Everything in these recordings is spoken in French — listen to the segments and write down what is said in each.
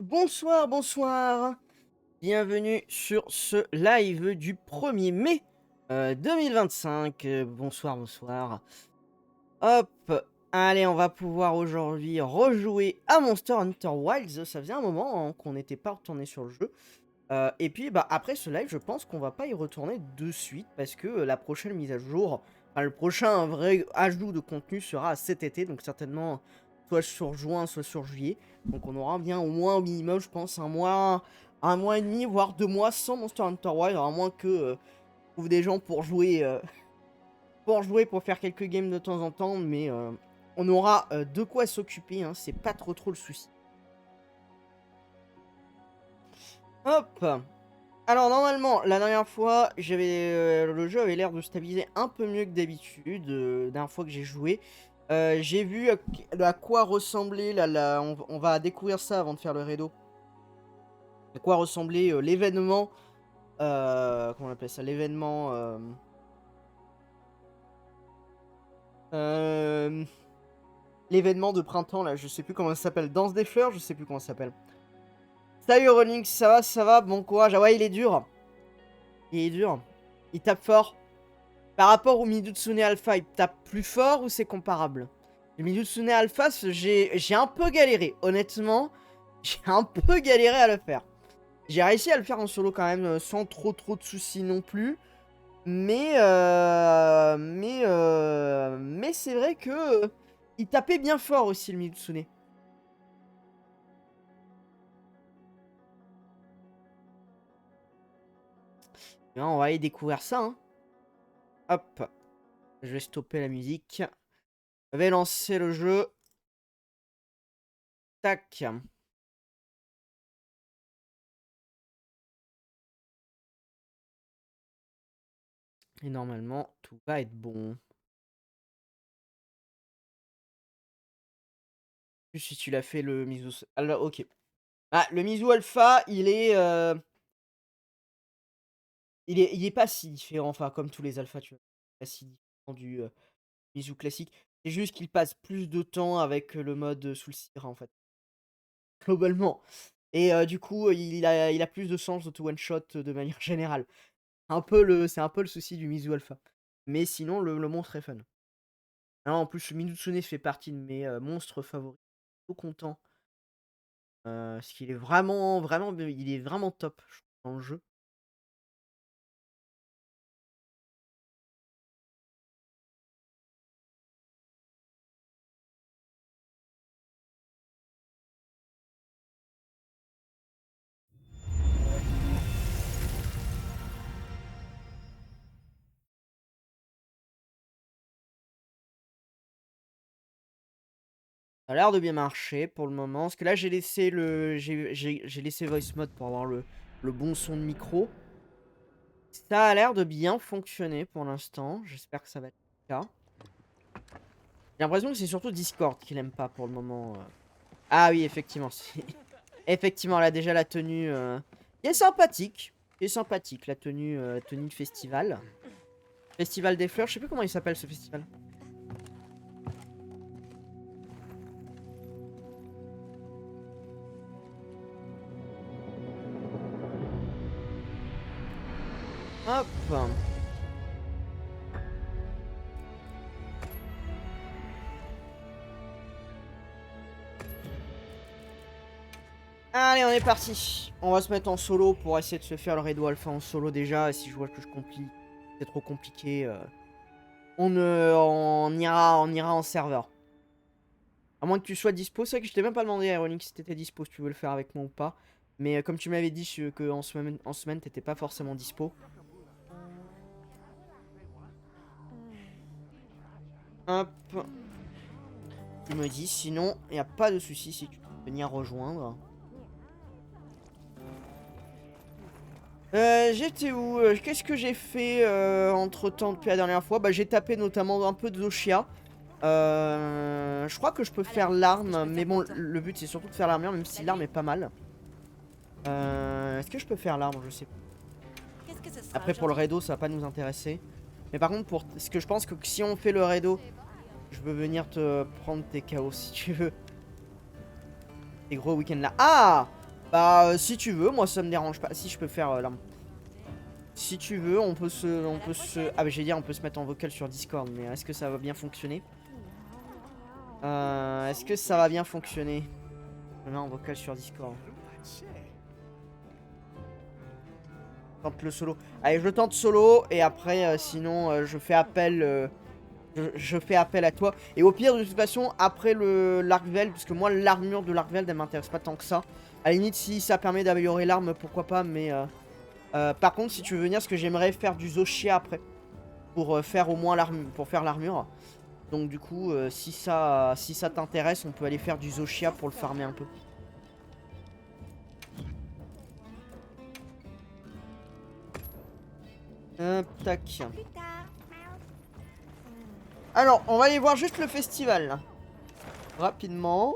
Bonsoir, bonsoir. Bienvenue sur ce live du 1er mai 2025. Bonsoir, bonsoir. Hop. Allez, on va pouvoir aujourd'hui rejouer à Monster Hunter Wilds. Ça faisait un moment hein, qu'on n'était pas retourné sur le jeu. Et puis, bah, après ce live, je pense qu'on va pas y retourner de suite parce que la prochaine mise à jour, enfin, le prochain vrai ajout de contenu sera cet été, donc certainement soit sur juin, soit sur juillet. Donc on aura bien au moins au minimum, je pense, un mois et demi, voire 2 mois sans Monster Hunter Wilds, à moins que trouve des gens pour faire quelques games de temps en temps, mais on aura de quoi s'occuper, hein, c'est pas trop le souci. Hop. Alors normalement, la dernière fois, le jeu avait l'air de stabiliser un peu mieux que d'habitude. La dernière fois que j'ai joué, j'ai vu à quoi ressemblait on va découvrir ça avant de faire le redo. À quoi ressemblait l'événement, comment on appelle ça, l'événement, l'événement de printemps là. Je sais plus comment ça s'appelle, Danse des fleurs, je sais plus comment ça s'appelle. Salut Ronix, ça va, bon courage. Ah ouais, il est dur, il tape fort. Par rapport au Midutsune Alpha, il tape plus fort ou c'est comparable? Le Midutsune Alpha, j'ai un peu galéré. Honnêtement, j'ai un peu galéré à le faire. J'ai réussi à le faire en solo quand même, sans trop de soucis non plus. Mais c'est vrai que il tapait bien fort aussi le Midutsune. Bien, on va aller découvrir ça. Hein. Hop, je vais stopper la musique. Je vais lancer le jeu. Tac. Et normalement, tout va être bon. Si tu l'as fait le Mizu. Alors, ok. Ah, le Mizu Alpha, il est pas si différent, enfin, comme tous les alphas, tu vois. Pas si différent du Mizu classique. C'est juste qu'il passe plus de temps avec le mode sous le Syrah, en fait. Globalement. Et du coup, il a plus de chance de te one-shot de manière générale. C'est un peu le souci du Mizu Alpha. Mais sinon, le monstre est fun. Non, en plus, le Mizusune fait partie de mes monstres favoris. Trop content. Parce qu'il est il est vraiment top je trouve, dans le jeu. Ça a l'air de bien marcher pour le moment. Parce que là, j'ai laissé voice mode pour avoir le bon son de micro. Ça a l'air de bien fonctionner pour l'instant. J'espère que ça va être le cas. J'ai l'impression que c'est surtout Discord qui l'aime pas pour le moment. Ah oui, effectivement. Effectivement, là, déjà, la tenue est sympathique. Est sympathique, la tenue de festival. Festival des fleurs. Je sais plus comment il s'appelle ce festival. Hop. Allez, on est parti. On va se mettre en solo pour essayer de se faire le Redo Alpha en solo déjà. Et si je vois que je complique, c'est trop compliqué, on ira en serveur. À moins que tu sois dispo. C'est vrai que je t'ai même pas demandé, Ironic, si t'étais dispo, si tu veux le faire avec moi ou pas. Mais comme tu m'avais dit que en semaine t'étais pas forcément dispo. Hop. Tu me dis, sinon, il n'y a pas de souci si tu veux venir rejoindre. J'étais où? Qu'est-ce que j'ai fait entre temps depuis la dernière fois? Bah j'ai tapé notamment un peu de Zoshia. Je crois que je peux faire l'arme, mais bon le but c'est surtout de faire l'armure, même si l'arme est pas mal. Est-ce que je peux faire l'arme? Je sais pas. Après pour le raido ça va pas nous intéresser. Mais par contre pour ce que je pense que si on fait le raido, je veux venir te prendre tes KO si tu veux. Tes gros week-ends là. Ah! Bah si tu veux, moi ça me dérange pas. Si je peux faire l'arme. Si tu veux, on peut se... Ah bah j'ai dit on peut se mettre en vocal sur Discord, mais est-ce que ça va bien fonctionner? Est-ce que ça va bien fonctionner? Je me mets en vocal sur Discord. Tente le solo. Allez, je tente solo et après, sinon, je fais appel... je fais appel à toi. Et au pire, de toute façon, après l'Arcveld, parce que moi, l'armure de l'Arcveld, elle m'intéresse pas tant que ça. À la limite, si ça permet d'améliorer l'arme, pourquoi pas, mais... par contre, si tu veux venir, ce que j'aimerais faire du Zoshia après. Pour faire au moins l'armure, pour faire l'armure. Donc du coup, si ça t'intéresse, on peut aller faire du Zoshia pour le farmer un peu. Tac. Alors, on va aller voir juste le festival là. Rapidement.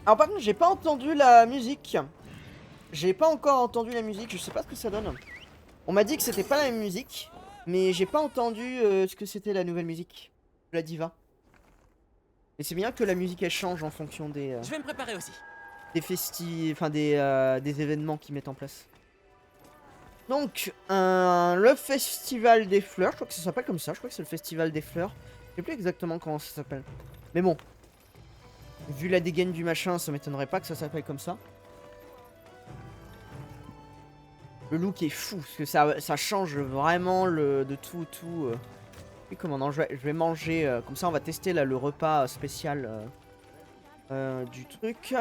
Alors par contre, j'ai pas entendu la musique. J'ai pas encore entendu la musique, je sais pas ce que ça donne. On m'a dit que c'était pas la même musique, mais j'ai pas entendu ce que c'était la nouvelle musique de la diva. Et c'est bien que la musique elle change en fonction des... Je vais me préparer aussi. Des événements qu'ils mettent en place. Donc, le festival des fleurs, je crois que ça s'appelle comme ça, je crois que c'est le festival des fleurs. Je sais plus exactement comment ça s'appelle. Mais bon, vu la dégaine du machin, ça m'étonnerait pas que ça s'appelle comme ça. Le look est fou, parce que ça change vraiment de tout. Et comment non, je vais manger, comme ça on va tester là le repas spécial du truc.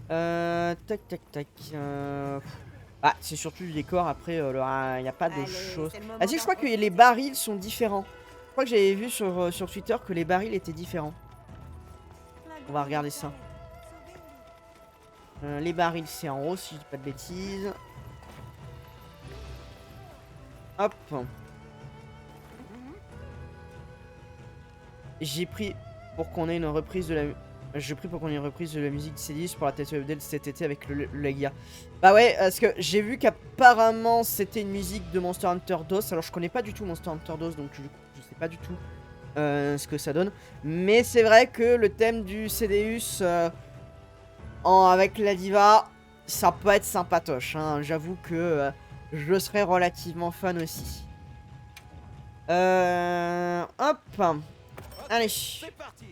Tac. Ah, c'est surtout du décor, après il n'y a pas de choses. Ah si, je crois que les barils sont différents. Je crois que j'avais vu sur Twitter que les barils étaient différents. On va regarder ça. Les barils c'est en haut si je dis pas de bêtises. Hop. J'ai pris pour qu'on ait une reprise de la... J'ai pris pour qu'on ait une reprise de la musique de Célis pour la tête update cet été avec le Legia. Bah ouais, parce que j'ai vu qu'apparemment c'était une musique de Monster Hunter DOS. Alors je connais pas du tout Monster Hunter DOS, donc je sais pas du tout ce que ça donne. Mais c'est vrai que le thème du Cédeus avec la diva, ça peut être sympatoche. Hein. J'avoue que je serais relativement fan aussi. Hop. Allez. C'est parti.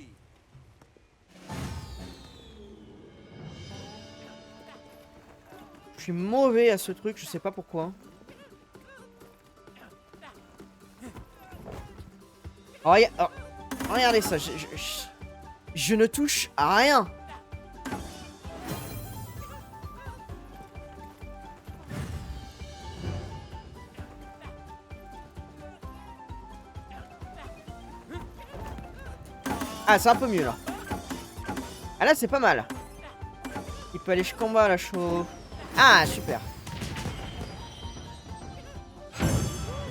Je suis mauvais à ce truc, je sais pas pourquoi. Oh, regardez ça, je ne touche à rien. Ah, c'est un peu mieux là. Ah là, c'est pas mal. Il peut aller jusqu'en bas là, chaud. Ah, super.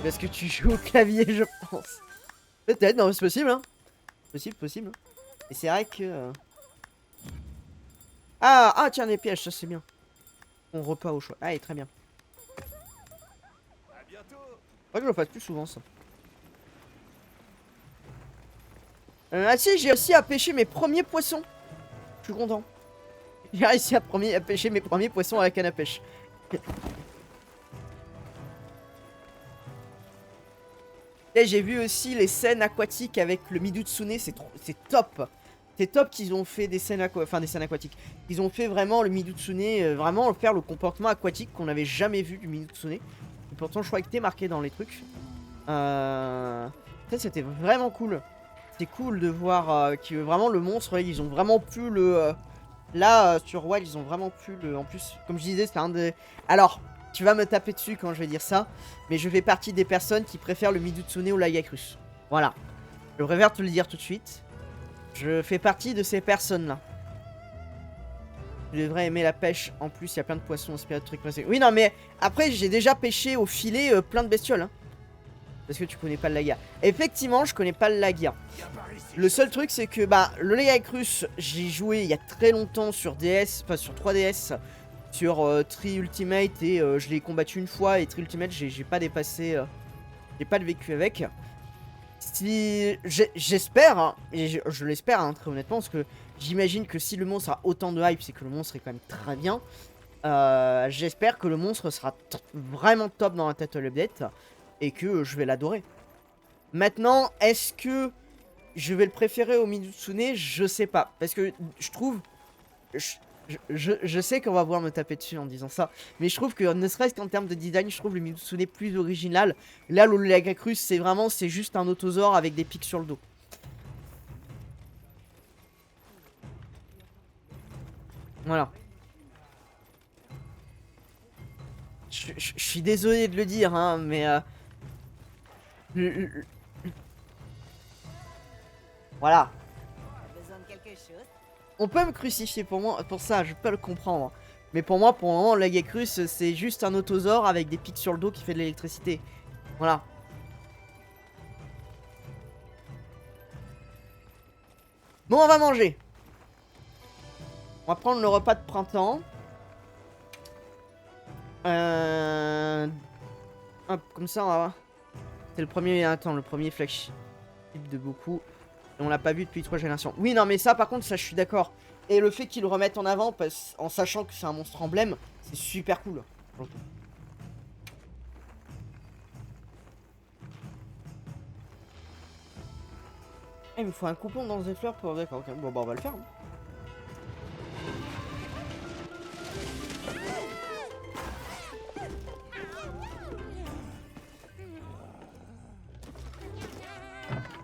Parce que tu joues au clavier, je pense. Peut-être, non, c'est possible, hein. Possible. Et c'est vrai que... Ah, tiens, des pièges, ça c'est bien. On repas au choix. Allez, très bien. À bientôt. Faudrait que je le fasse plus souvent, ça. Ah si, j'ai réussi à pêcher mes premiers poissons. Je suis content. J'ai réussi à pêcher mes premiers poissons à la canne à pêche. Et j'ai vu aussi les scènes aquatiques avec le Midutsune, c'est top. C'est top qu'ils ont fait des scènes aquatiques. Ils ont fait vraiment le Midutsune, vraiment faire le comportement aquatique qu'on n'avait jamais vu du Midutsune. Et pourtant je crois que t'es marqué dans les trucs. C'était vraiment cool. C'était cool de voir que vraiment le monstre, ils ont vraiment pu le... Là, sur Wild, ils ont vraiment pu le... En plus, comme je disais, c'est un des... Alors, tu vas me taper dessus quand je vais dire ça, mais je fais partie des personnes qui préfèrent le Midutsune au Lagacrus. Voilà. Je préfère te le dire tout de suite. Je fais partie de ces personnes-là. Tu devrais aimer la pêche. En plus, il y a plein de poissons, spirit, trucs. Oui, non, mais après, j'ai déjà pêché au filet plein de bestioles. Hein. Parce que tu connais pas le Lagia. Effectivement, je connais pas le Lagia. Le seul truc, c'est que bah, le Lagiacrus, j'ai joué il y a très longtemps sur DS, enfin sur 3DS, sur Tri Ultimate, et je l'ai combattu une fois. Et Tri Ultimate, j'ai pas dépassé, j'ai pas le vécu avec. Si j'espère, hein, et je l'espère hein, très honnêtement, parce que j'imagine que si le monstre a autant de hype, c'est que le monstre est quand même très bien. J'espère que le monstre sera vraiment top dans la Title Update et que je vais l'adorer. Maintenant, est-ce que je vais le préférer au Mitsune? Je sais pas, parce que je trouve, je sais qu'on va voir me taper dessus en disant ça, mais je trouve que ne serait-ce qu'en termes de design, je trouve le Mitsune plus original. Là, le Lagiacrus, c'est juste un autosaure avec des pics sur le dos. Voilà. Je suis désolé de le dire, hein, mais voilà. On peut me crucifier pour ça, je peux le comprendre. Mais pour moi, pour le moment, le Lagiacrus, c'est juste un autosaure avec des pics sur le dos qui fait de l'électricité. Voilà. Bon, on va manger. On va prendre le repas de printemps. Hop, comme ça, on va voir. C'est le premier, attends, le premier flagship de beaucoup. Et on l'a pas vu depuis 3 générations. Oui, non, mais ça, par contre, ça, je suis d'accord. Et le fait qu'ils le remettent en avant, en sachant que c'est un monstre emblème, c'est super cool. Il me faut un coupon dans des fleurs pour... D'accord, ok. Bon, bah, on va le faire. Hein.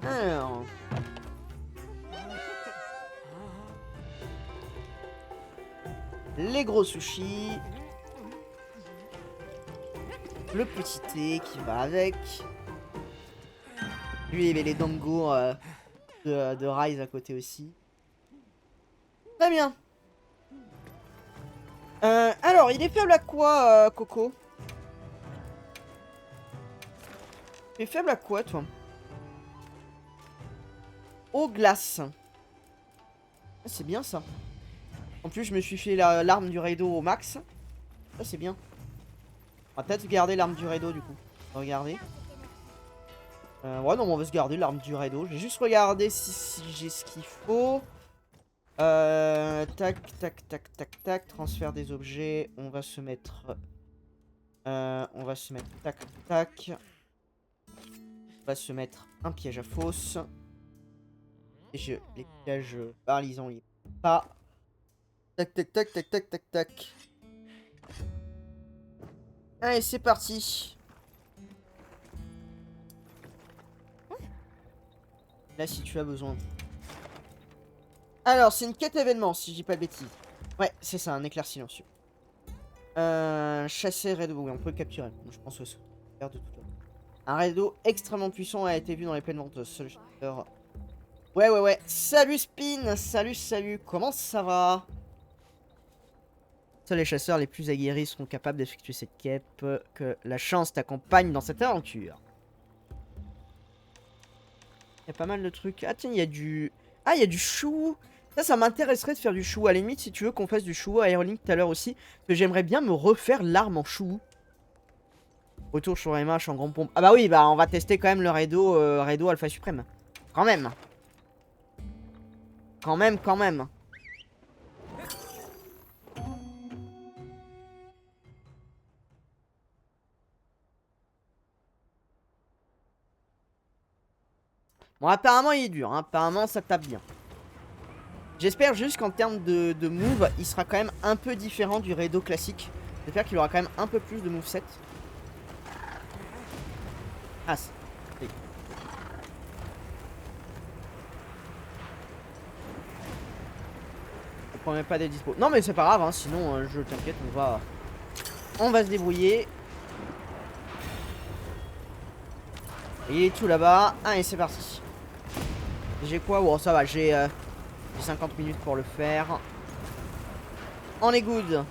Alors... les gros sushis. Le petit thé qui va avec. Lui, il y avait les dangos de Rise à côté aussi. Très bien. Alors, il est faible à quoi, Coco? Tu es faible à quoi, toi? Aux glaces. Ah, c'est bien, ça. En plus, je me suis fait l'arme du Raido au max. Ça, c'est bien. On va peut-être garder l'arme du Raido, du coup. Regardez. Ouais, non, on va se garder l'arme du Raido. J'ai juste regardé si j'ai ce qu'il faut. Tac, tac, tac, tac, tac. Transfert des objets. On va se mettre... tac, tac. On va se mettre un piège à fausse. Et les pièges paralysants, il pas. Tac, tac, tac, tac, tac, tac, tac. Allez, c'est parti. Là, si tu as besoin. Alors, c'est une quête événement, si je dis pas de bêtises. Ouais, c'est ça, un éclair silencieux. Chasser Raido, oui, on peut le capturer. Je pense que c'est de tout à l'heure. Un Raido extrêmement puissant a été vu dans les plaines ventes. Seul chasseur. Ouais. Salut Spin, salut. Comment ça va? Seuls les chasseurs les plus aguerris seront capables d'effectuer cette quête. Que la chance t'accompagne dans cette aventure. Il y a pas mal de trucs. Ah tiens, il y a du... Ah, il y a du chou. Ça m'intéresserait de faire du chou. À la limite, si tu veux qu'on fasse du chou à Aerolink tout à l'heure aussi. Parce que j'aimerais bien me refaire l'arme en chou. Retour sur MH en grande pompe. Ah bah oui, bah on va tester quand même le Raido, Raido Alpha Suprême. Quand même. Quand même. Bon, apparemment, il est dur. Hein. Apparemment, ça tape bien. J'espère juste qu'en termes de move, il sera quand même un peu différent du Raido classique. J'espère qu'il aura quand même un peu plus de moveset. Ah, c'est... On prend même pas des dispos. Non, mais c'est pas grave, hein, sinon, je t'inquiète, on va se débrouiller. Il est tout là-bas. Allez, c'est parti. J'ai quoi? Bon, ça va, j'ai 50 minutes pour le faire. On est good.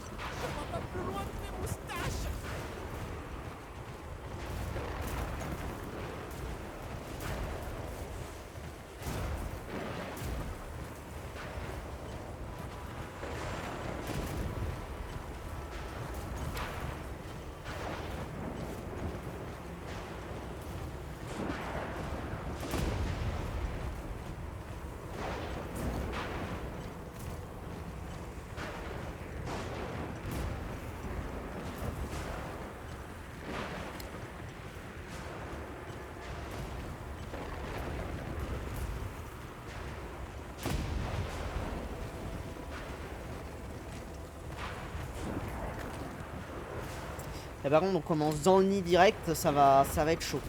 Et par contre on commence dans le nid direct, ça va être chaud.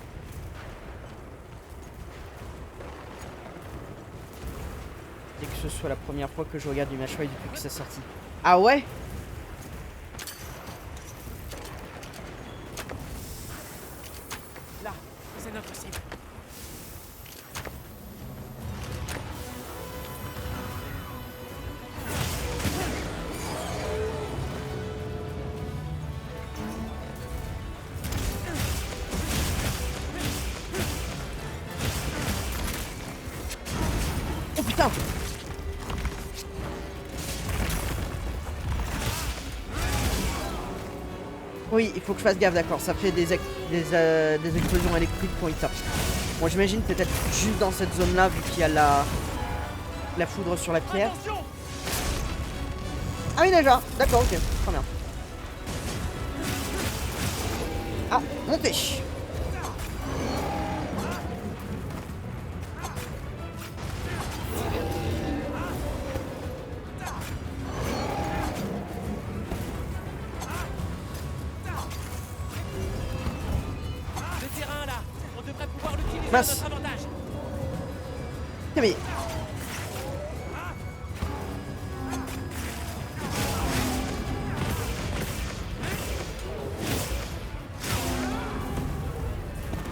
Dès que ce soit la première fois que je regarde du match depuis que c'est sorti. Ah ouais? Là, c'est notre cible. Oh putain! Oui, il faut que je fasse gaffe, d'accord. Ça fait des explosions électriques quand il tape. Bon, j'imagine peut-être juste dans cette zone-là, vu qu'il y a la foudre sur la pierre. Attention! Ah oui, déjà. D'accord, ok. Très bien. Ah, montez. Le terrain là, on devrait pouvoir l'utiliser à Mince. notre avantage. Mais...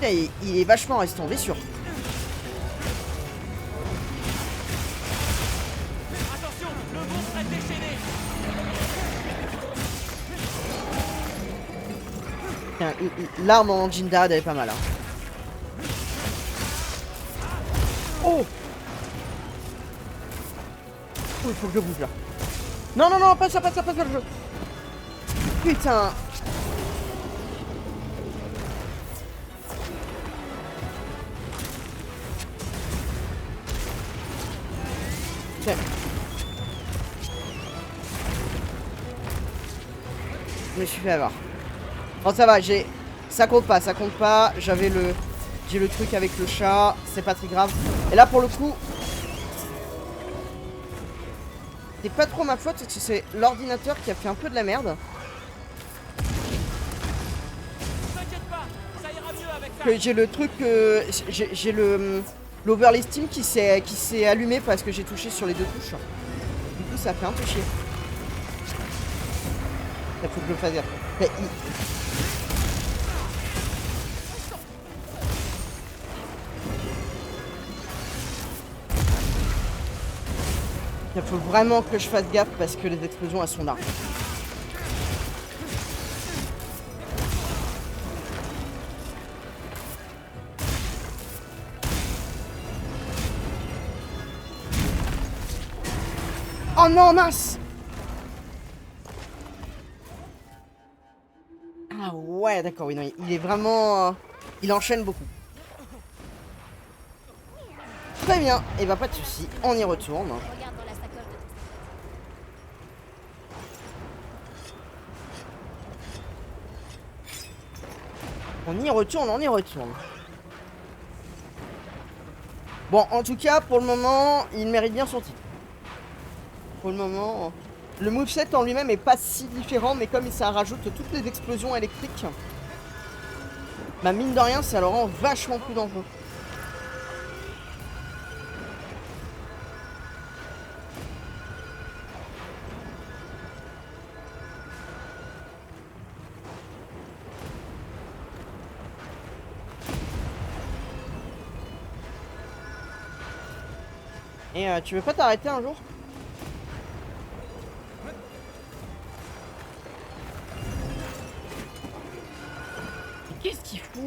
Putain, il est vachement resté en blessure. Attention, le monstre est déchaîné. Putain, l'arme en Jindad, elle est pas mal. Hein. Oh! Oh, il faut que je bouge là. Non, non, non, pas ça, pas ça, pas ça, le jeu. Putain. Tiens. Je me suis fait avoir. Bon, ça va, j'ai... Ça compte pas, ça compte pas. J'ai le truc avec le chat. C'est pas très grave. Et là, pour le coup... C'est pas trop ma faute, c'est l'ordinateur qui a fait un peu de la merde. T'inquiète pas, ça ira mieux avec ça. Que j'ai le truc... j'ai le... L'overlay Steam qui s'est allumé parce que j'ai touché sur les deux touches. Du coup, ça fait un peu chier. Il faut que je le fasse gaffe. Mais il faut vraiment que je fasse gaffe parce que les explosions elles sont là. Oh non, mince! Ah ouais, d'accord, oui, non, il est vraiment... il enchaîne beaucoup. Très bien, et bah pas de soucis, on y retourne. Regarde dans la sacoche de ton On y retourne, on y retourne. Bon, en tout cas, pour le moment, il mérite bien son titre. Pour le moment, le moveset en lui-même est pas si différent, mais comme ça rajoute toutes les explosions électriques, bah mine de rien, ça le rend vachement plus dangereux. Et tu veux pas t'arrêter un jour? Qu'est-ce qu'il fout?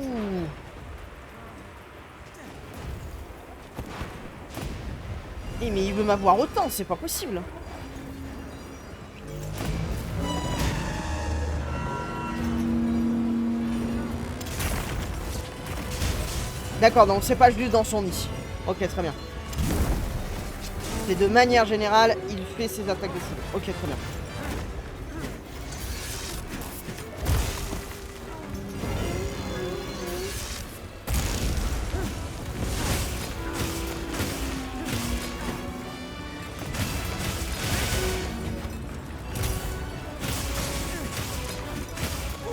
Eh mais il veut m'avoir autant, c'est pas possible. D'accord, donc c'est pas juste dans son nid. Ok, très bien. C'est de manière générale, il fait ses attaques de foudre. Ok, très bien.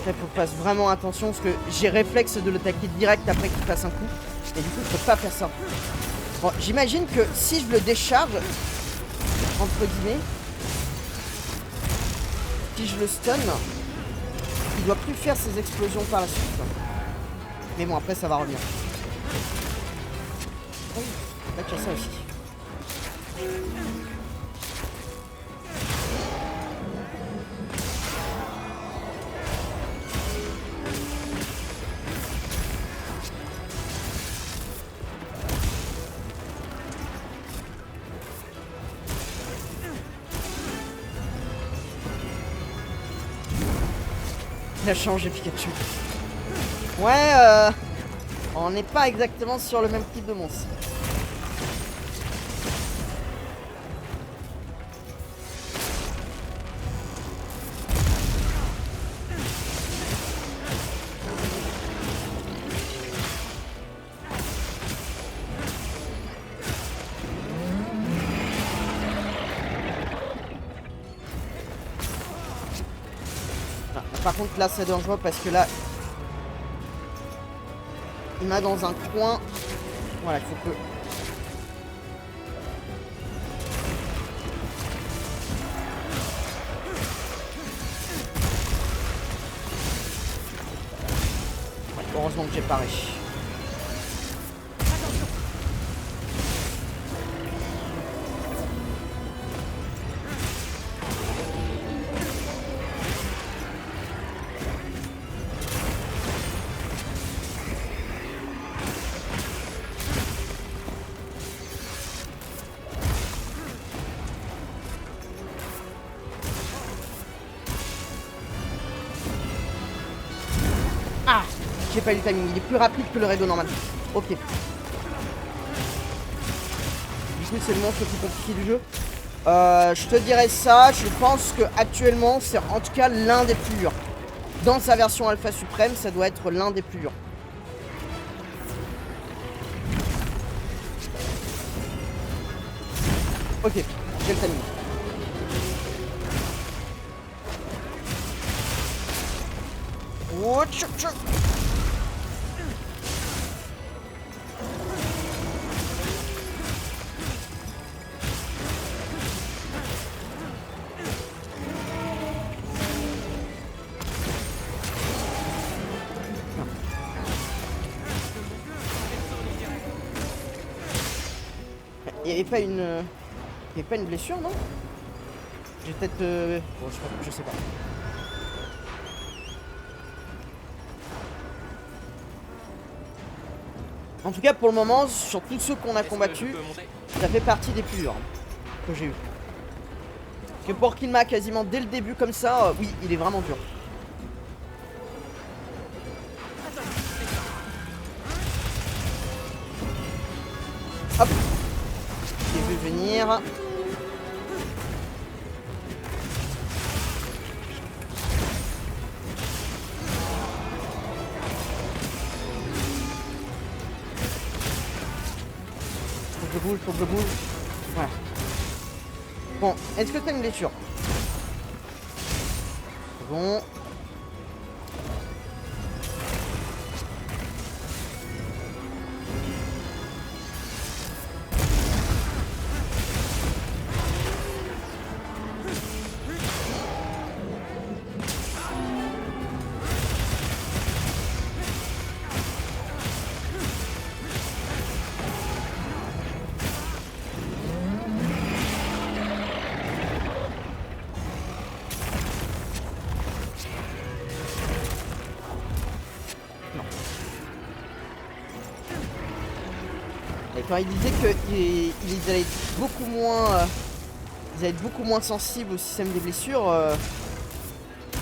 Il faut que je fasse vraiment attention parce que j'ai réflexe de l'attaquer direct après qu'il fasse un coup. Et du coup, je peux pas faire ça. Bon, j'imagine que si je le décharge, entre guillemets, si je le stun, il doit plus faire ses explosions par la suite. Mais bon, après, ça va revenir. Oh oui, là, tu as ça aussi. Il a changé Pikachu. Ouais, on n'est pas exactement sur le même type de monstre. Par contre là c'est dangereux parce que là il m'a dans un coin. Voilà, il faut que... Ouais, heureusement que j'ai paré. Ah, j'ai pas eu le timing, il est plus rapide que le Redo normal. Ok. Du coup c'est le monstre le plus compliqué du jeu. Je te dirais ça, je pense que actuellement c'est en tout cas l'un des plus durs. Dans sa version Alpha Suprême, ça doit être l'un des plus durs. Ok, j'ai le timing. Oh, tchou, tchou. Il n'y avait pas une... Il n'y avait pas une blessure, non? J'ai peut-être... Bon, je sais pas. En tout cas, pour le moment, sur tous ceux qu'on a combattus, ça fait partie des plus durs que j'ai eu. Parce que pour Killma, quasiment dès le début comme ça, oui, il est vraiment dur. Hop. J'ai vu venir. Faut que je bouge. Voilà. Bon, est-ce que t'as une blessure? Bon. Quand il disait qu'ils allaient être beaucoup moins... ils allaient être beaucoup moins sensibles au système des blessures,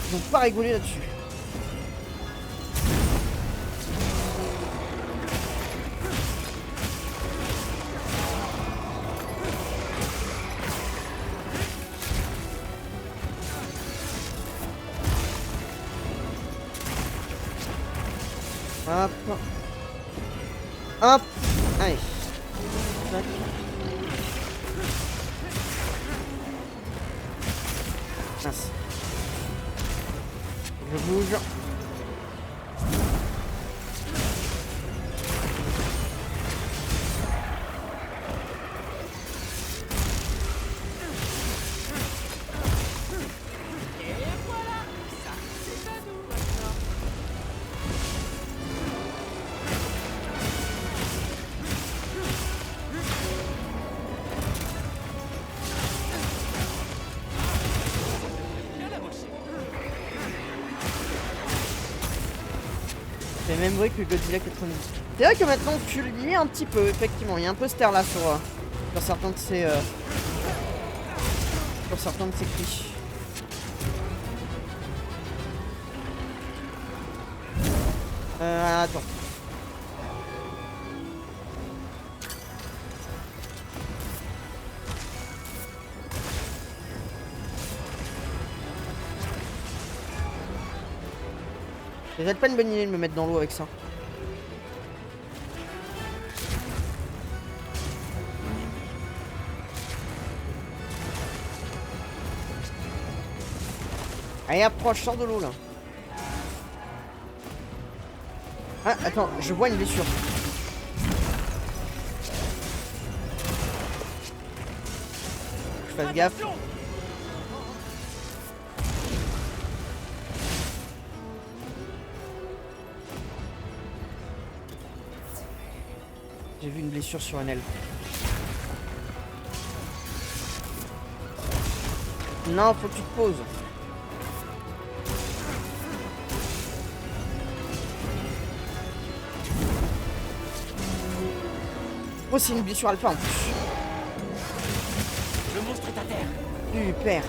ils n'ont pas rigolé là-dessus. Hop. Hop. Allez. Tac. Mince. Je bouge. C'est le même bruit que Godzilla 90. C'est vrai que maintenant tu le dis un petit peu, effectivement. Il y a un peu ce air là sur certains de ces clichés. Attends. C'est peut-être pas une bonne idée de me mettre dans l'eau avec ça. Allez, approche, sors de l'eau là. Ah, attends, je vois une blessure. Je fasse gaffe. J'ai vu une blessure sur un aile. Non, faut que tu te poses. Oh, c'est une blessure alpha en plus. Le monstre est à terre. Super.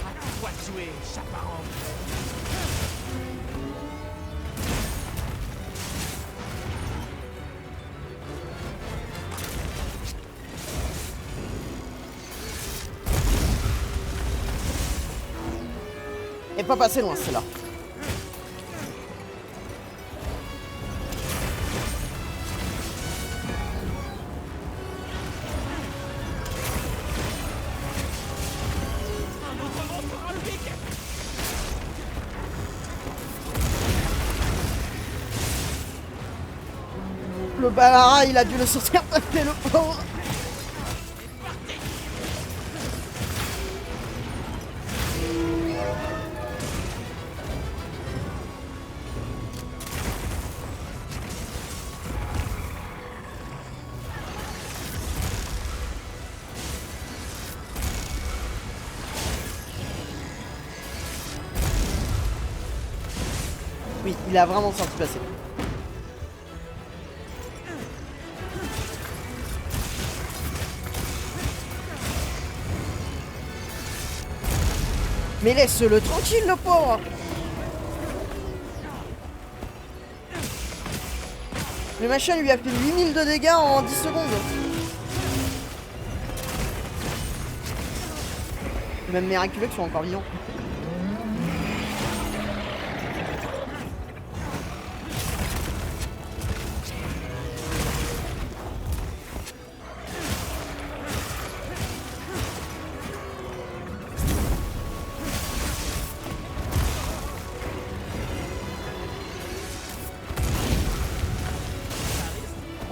À toi de jouer, chaparron. Et pas passé loin, celle-là. Un autre monstre dans le pic. Le Balara, il a dû le sortir taper le pauvre. Oui, il a vraiment sorti passer. Mais laisse-le tranquille, le pauvre. Le machin lui a fait 8000 de dégâts en 10 secondes. C'est même miraculeux qu'ils soient encore vivants.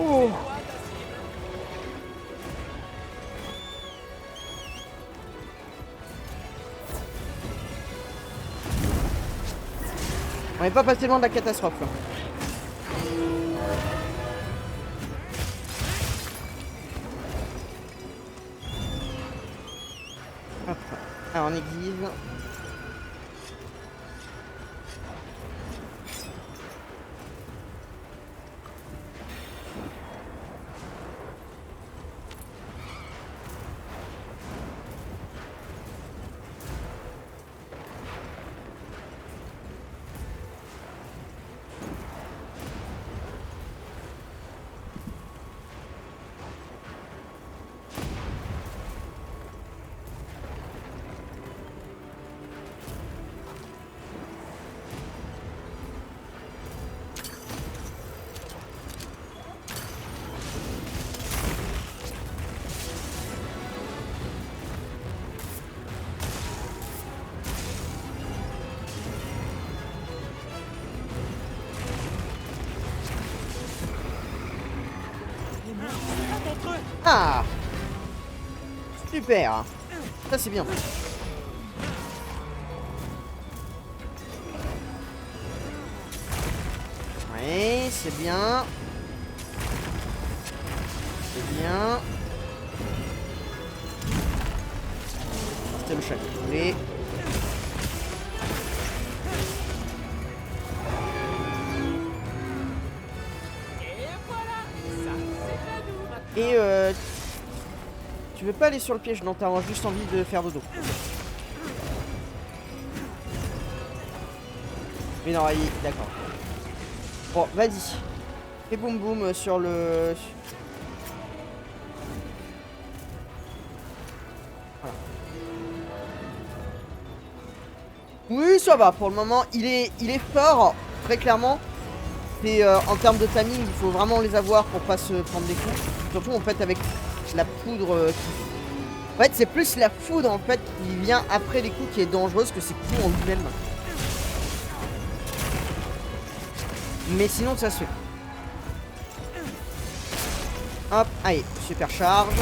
Oh. On n'est pas passé loin de la catastrophe là. Hop. Alors on aiguise. Ah! Super! Ça c'est bien. Ouais, c'est bien. C'est bien. C'est le chat qui voulait. Et voilà, ça, c'est à nous maintenant. Et tu veux pas aller sur le piège? Non, t'as juste envie de faire dodo. Mais non, d'accord. Bon, vas-y. Fais boum boum sur le... Voilà. Oui, ça va. Pour le moment, il est fort, très clairement. Et en termes de timing, il faut vraiment les avoir pour pas se prendre des coups. Surtout en fait avec la poudre En fait, c'est plus la foudre en fait qui vient après les coups qui est dangereuse que ses coups en lui-même. Mais sinon, ça se fait. Hop, allez, super charge.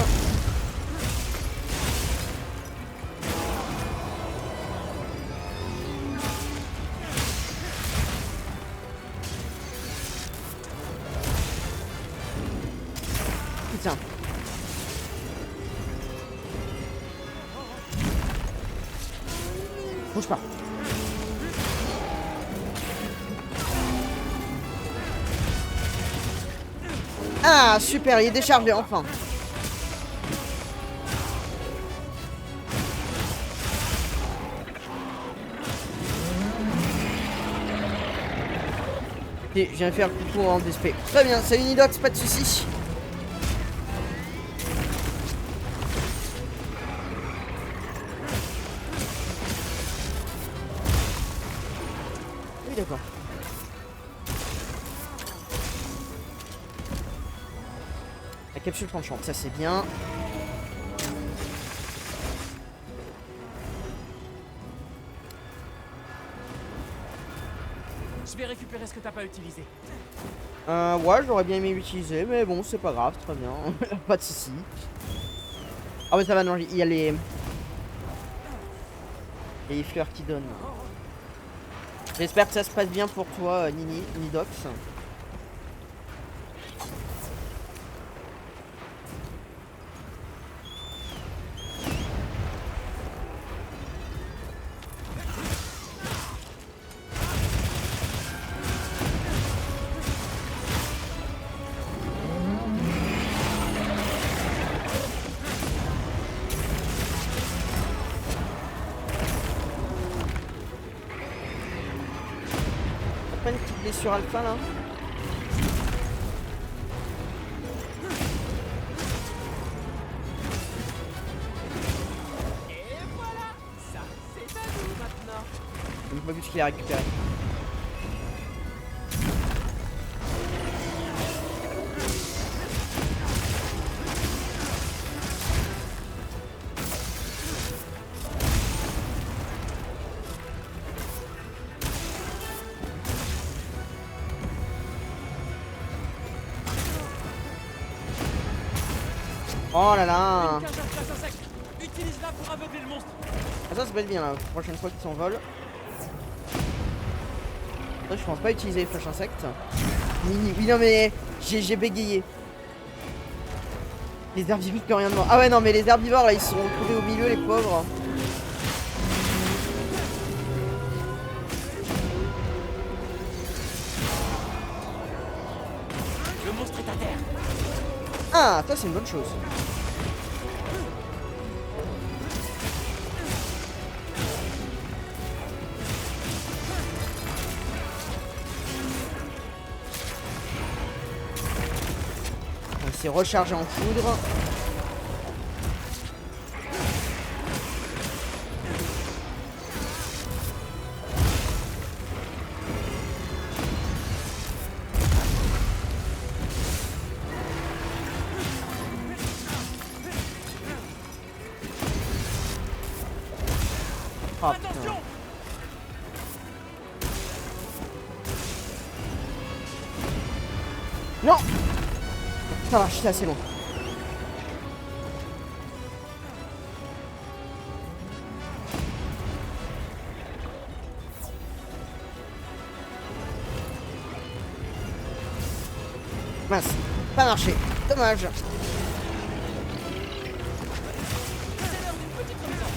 Putain. Bouge pas. Ah, super, il est déchargé, enfin. Ok, je viens de faire le coucou en DSP. Très bien, salut Nidox, pas de soucis. Oui, d'accord. La capsule tranchante, ça c'est bien. Je vais récupérer ce que t'as pas utilisé. Ouais, j'aurais bien aimé l'utiliser, mais bon, c'est pas grave, très bien. Pas de soucis. Ah ouais, ça va, non, il y a les fleurs qui donnent. J'espère que ça se passe bien pour toi, Nidox. Pas une petite blessure alpha là? Et voilà, ça, c'est à nous maintenant. J'ai même pas vu ce qu'il a récupéré. Oh là là! Une cage à flash insecte. Utilise-la pour aveugler le monstre. Ah, ça peut être bien la prochaine fois qu'il s'envole. Je pense pas utiliser les flèches insectes. Oui, non mais j'ai bégayé. Les herbivores qui ont rien de mort. Ah ouais, non mais les herbivores là ils sont retrouvés au milieu, les pauvres. Le monstre est à terre. Ah, ça c'est une bonne chose. On s'est rechargé en foudre. Ah, putain. Attention. Non! Ça va, j'étais assez loin. Mince, pas marché. Dommage. C'est l'heure d'une petite remise en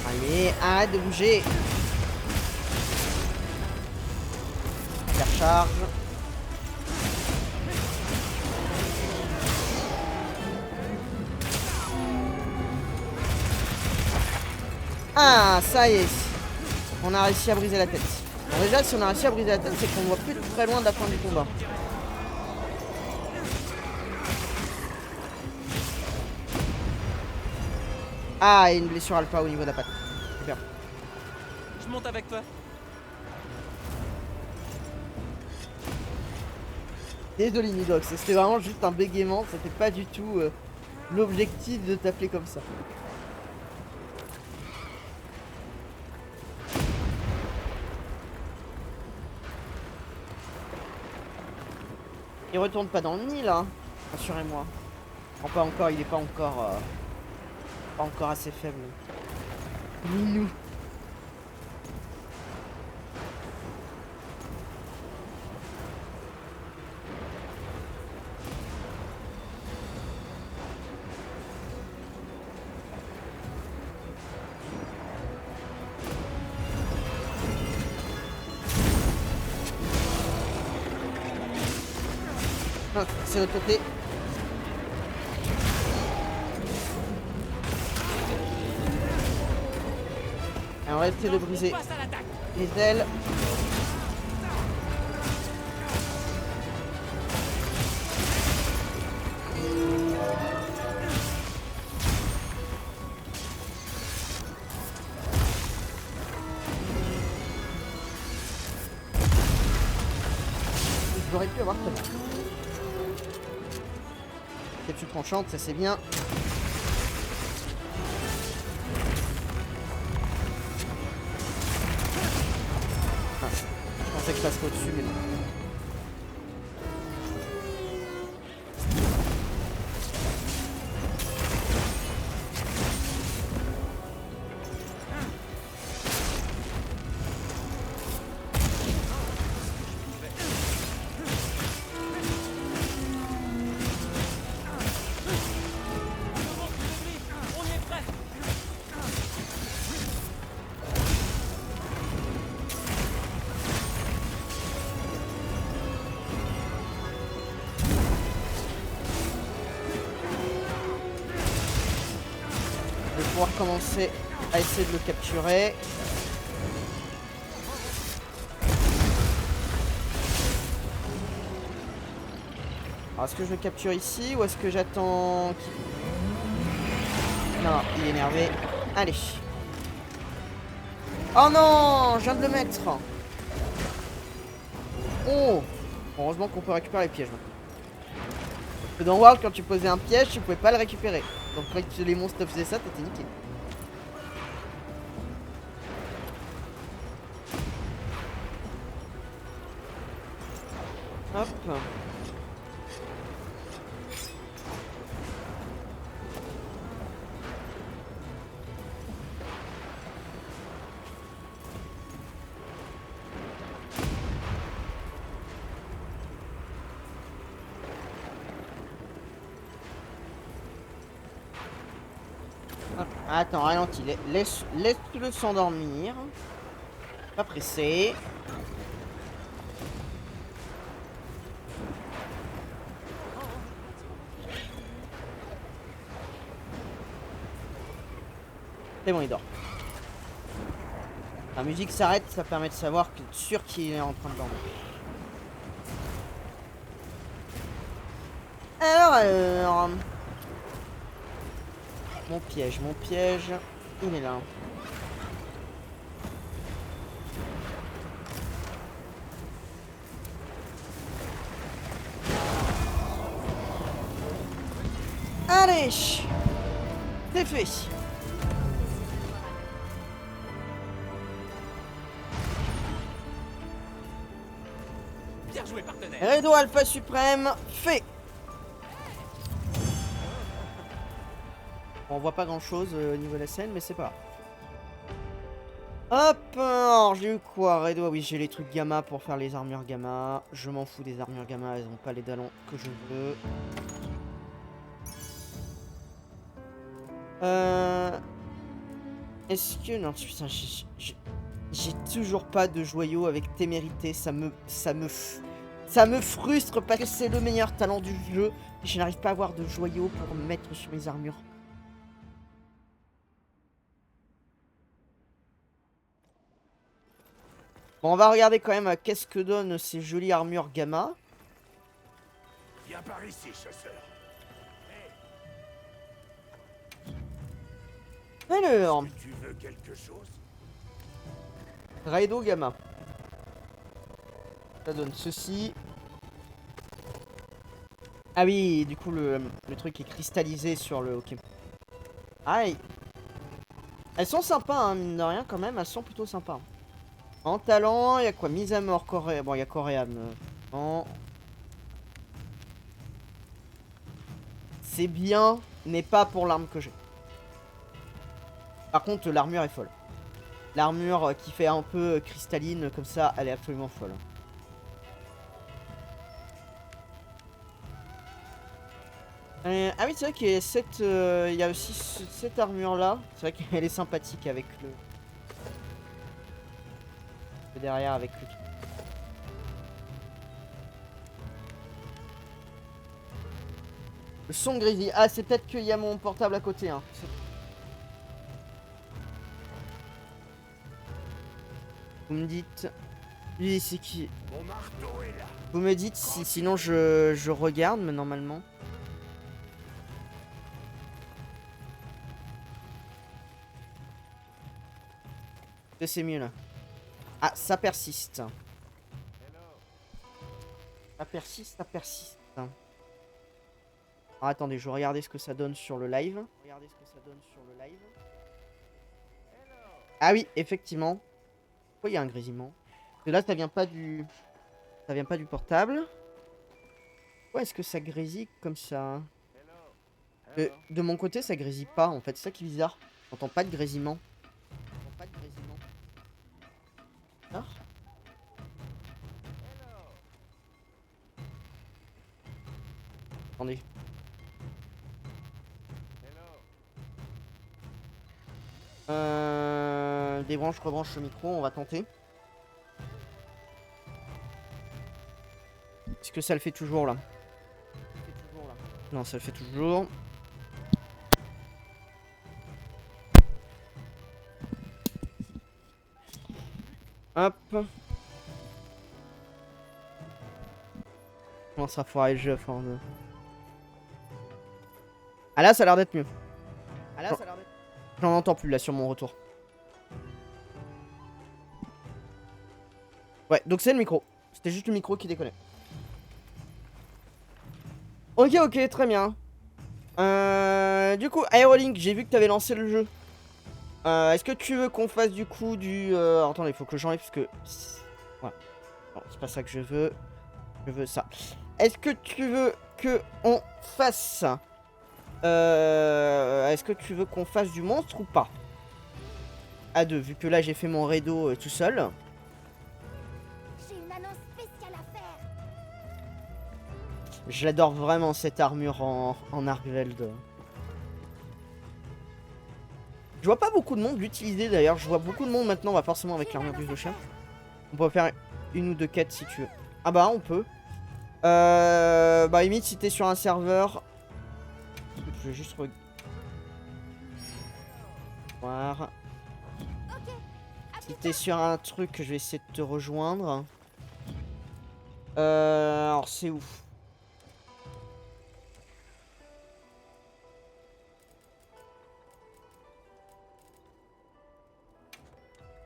Allez, arrête de bouger. Faire charge. Ah, ça y est. On a réussi à briser la tête. Bon, déjà, si on a réussi à briser la tête, c'est qu'on ne voit plus très loin de la fin du combat. Ah, et une blessure alpha au niveau de la patte. Super. Je monte avec toi. Désolé Nidox, c'était vraiment juste un bégaiement, c'était pas du tout l'objectif de t'appeler comme ça. Il retourne pas dans le nid là, rassurez-moi. Non, pas encore, il est pas encore assez faible. Minou. Ah, c'est l'autre côté. Alors, on va essayer de briser Passe à l'attaque. les ailes. J'aurais pu avoir tellement. Capsule tranchante, ça c'est bien. Ah, je pensais que je passerais au-dessus, mais non. On y est prêt. Je vais pouvoir commencer à essayer de le capturer. Alors, est-ce que je le capture ici ou est-ce que j'attends qu'il... Non, il est énervé. Allez. Oh non, je viens de le mettre. Oh, heureusement qu'on peut récupérer les pièges maintenant. Parce que dans World, quand tu posais un piège, tu pouvais pas le récupérer. Donc quand les monstres te faisaient ça, t'étais niqué. Hop. Hop. Attends, ralentis. Laisse-le s'endormir. Pas pressé. C'est bon, il dort. La musique s'arrête, ça permet de savoir que sûr qu'il est en train de dormir. Alors... Mon piège, il est là. Allez, c'est fait. Bien joué, partenaire. Redo Alpha Suprême, fait. On voit pas grand chose au niveau de la scène, mais c'est pas grave. Hop, alors j'ai eu quoi? Redo, oui, j'ai les trucs gamma pour faire les armures gamma. Je m'en fous des armures gamma, elles ont pas les talons que je veux. Est-ce que... Non, putain, j'ai toujours pas de joyau avec témérité. Ça me frustre parce que c'est le meilleur talent du jeu. Et je n'arrive pas à avoir de joyau pour me mettre sur mes armures. Bon, on va regarder quand même qu'est-ce que donnent ces jolies armures gamma. Viens par ici, chasseur. Alors, Est-ce que tu veux quelque chose? Raido gamma. Ça donne ceci. Ah oui, du coup le truc est cristallisé sur le... Ok. Aïe. Elles sont sympas, hein, mine de rien quand même, elles sont plutôt sympas. En talent, il y a quoi? Mise à mort, Corée. Bon, il y a coréane. Non. C'est bien, mais pas pour l'arme que j'ai. Par contre, l'armure est folle. L'armure qui fait un peu cristalline comme ça, elle est absolument folle. Ah oui, c'est vrai qu'il y a cette, il y a aussi cette armure là. C'est vrai qu'elle est sympathique avec le derrière avec le... Le son grisy. Ah, c'est peut-être qu'il y a mon portable à côté. Hein. Vous me dites... Lui, c'est qui? Mon marteau est là. Vous me dites si sinon je regarde, mais normalement... C'est mieux là. Ah, ça persiste. Ça persiste, ça persiste. Alors, attendez, je vais regarder ce que ça donne sur le live. Regardez ce que ça donne sur le live. Ah oui, effectivement. Pourquoi il y a un grésillement? Parce que là, ça vient pas du... Ça vient pas du portable. Pourquoi est-ce que ça grésille comme ça? De mon côté, ça grésille pas, en fait. C'est ça qui est bizarre. J'entends pas de grésillement. J'entends pas de grésillement. Ah. Attendez. Débranche, rebranche le micro, on va tenter. Est-ce que ça le fait toujours là? Non, ça le fait toujours. Hop. Comment ça foirer le jeu à force de... Ah là, ça a l'air d'être mieux. Ah là, ça a l'air d'être... J'en entends plus là sur mon retour. Ouais, donc c'est le micro. C'était juste le micro qui déconnait. Ok, ok, très bien. Du coup, Aerolink, j'ai vu que t'avais lancé le jeu. Est-ce que tu veux qu'on fasse du coup du... Attendez, il faut que j'enlève parce que... Voilà. Non, c'est pas ça que je veux. Je veux ça. Est-ce que tu veux que on fasse... Est-ce que tu veux qu'on fasse du monstre ou pas? À deux, vu que là j'ai fait mon raido tout seul. J'ai une annonce spéciale à faire. J'adore vraiment cette armure en Argveld. Je vois pas beaucoup de monde l'utiliser d'ailleurs. Je vois beaucoup de monde maintenant, forcément avec l'armure du chien. On peut faire une ou deux quêtes si tu veux. Ah bah on peut. Bah limite si t'es sur un serveur. Je vais juste voir. Si t'es sur un truc, je vais essayer de te rejoindre. Alors c'est où?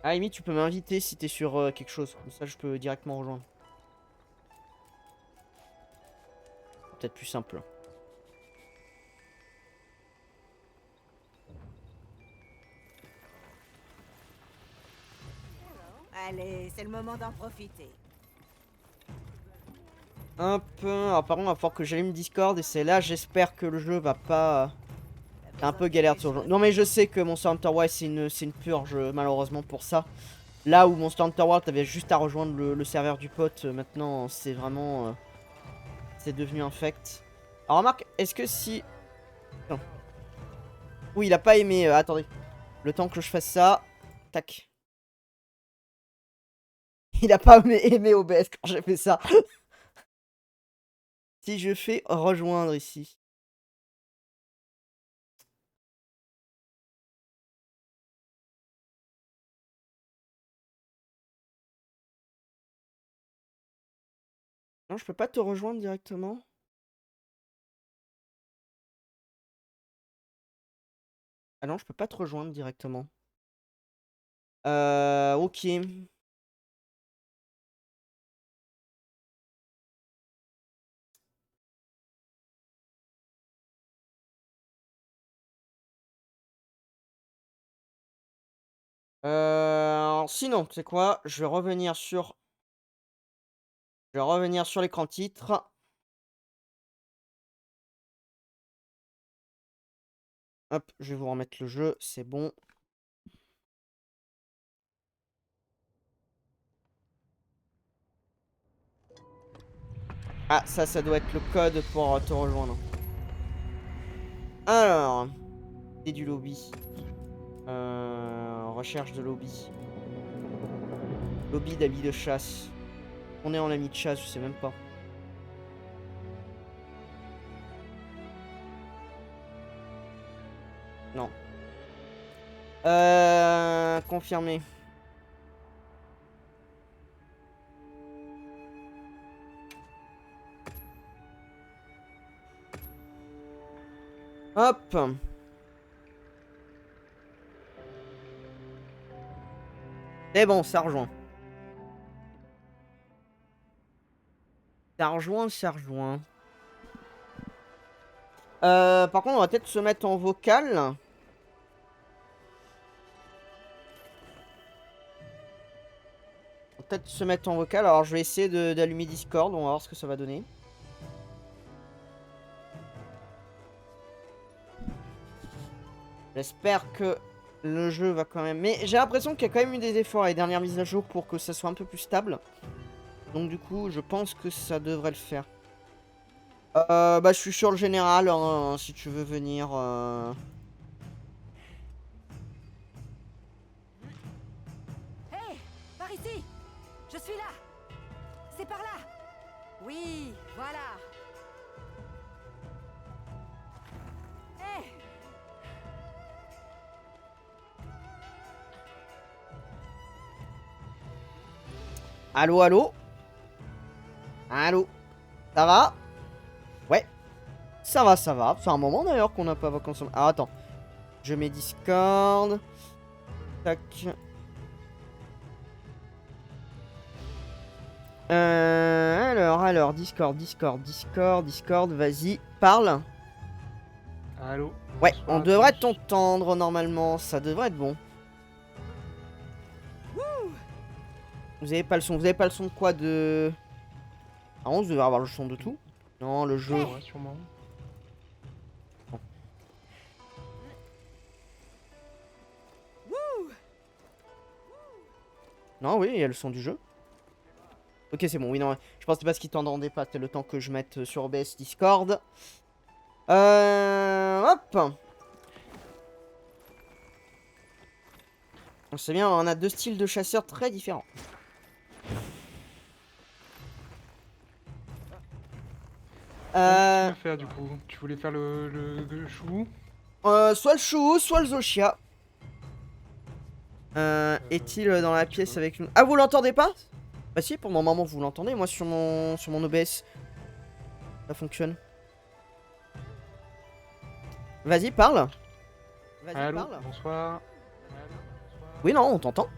À la limite, tu peux m'inviter si t'es sur quelque chose. Comme ça, je peux directement rejoindre. Peut-être plus simple. Allez, c'est le moment d'en profiter. Un peu. Alors, par contre, il va falloir que j'allume Discord. Et c'est là, j'espère que le jeu va pas C'est un peu galère de se rejoindre. Non mais je sais que Monster Hunter Wilds c'est une purge malheureusement pour ça. Là où Monster Hunter World t'avais juste à rejoindre le serveur du pote, maintenant c'est vraiment... c'est devenu infect. Alors remarque, est-ce que si... Non. Oui il a pas aimé, attendez. Le temps que je fasse ça... Tac. Il a pas aimé OBS quand j'ai fait ça. Si je fais rejoindre ici. Non, je peux pas te rejoindre directement. Ah non, je peux pas te rejoindre directement. Ok. Sinon, c'est quoi? Je vais revenir sur... Je vais revenir sur l'écran titre. Hop, je vais vous remettre le jeu, c'est bon. Ah, ça doit être le code pour te rejoindre. Alors, c'est du lobby. Recherche de lobby. Lobby d'habits de chasse. On est en ami de chasse, je sais même pas. Non. Confirmé. Hop. C'est bon, ça rejoint. Ça rejoint, ça rejoint. Par contre, on va peut-être se mettre en vocal. On va peut-être se mettre en vocal. Alors, je vais essayer d'allumer Discord. On va voir ce que ça va donner. J'espère que le jeu va quand même... Mais j'ai l'impression qu'il y a quand même eu des efforts les dernières mises à jour pour que ça soit un peu plus stable. Donc du coup, je pense que ça devrait le faire. Bah je suis sur le général, hein, si tu veux venir. Hé, par ici. Je suis là. C'est par là. Oui, voilà. Hé. Allô, allô? Allô? Ça va? Ouais. Ça va, ça va. C'est un moment d'ailleurs qu'on n'a pas vacances. Ah, attends. Je mets Discord. Tac. Alors, Discord, vas-y, parle. Allô? Ouais, Bonsoir on à devrait tous. t'entendre normalement, ça devrait être bon. Vous avez pas le son de quoi de... Ah, on devrait avoir le son de tout. Non, le jeu. Ouais, sûrement. Non, oui, il y a le son du jeu. Ok, c'est bon, oui, non, je pensais pas ce qu'il t'entendait pas, c'était le temps que je mette sur OBS Discord. Hop. C'est bien, on a deux styles de chasseurs très différents. Qu'est-ce que tu veux faire du coup? Tu voulais faire le chou? Soit le chou, soit le Zoshia. Est-il dans la pièce avec nous? Ah, vous l'entendez pas? Bah si, pour le moment vous l'entendez, moi sur mon OBS. Ça fonctionne. Vas-y, parle. Vas-y, Allô? parle. Bonsoir. Oui, non, on t'entend.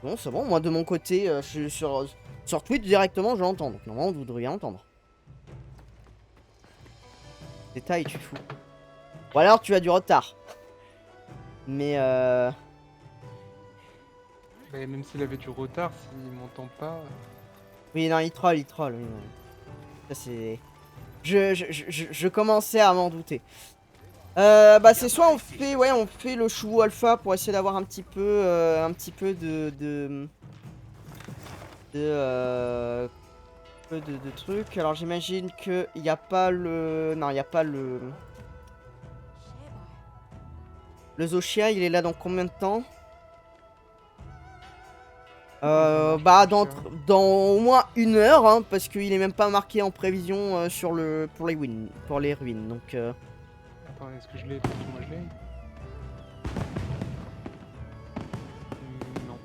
Bon, c'est bon, moi de mon côté, je suis sur Twitch directement, je l'entends. Donc normalement, vous devriez entendre. Détail, tu fous. Ou alors tu as du retard. Mais Bah, même s'il avait du retard, s'il m'entend pas... oui, non, il troll, oui, non. Ça, c'est... Je commençais à m'en douter. Bah c'est soit on fait le chevaux alpha pour essayer d'avoir un petit peu de trucs. Alors j'imagine que il y a pas le non, il y a pas le Zoshia, il est là dans combien de temps? Bah dans au moins 1 heure hein, parce qu'il est même pas marqué en prévision sur le pour les ruines. Donc Attends, est-ce que je l'ai? Moi je l'ai. Non.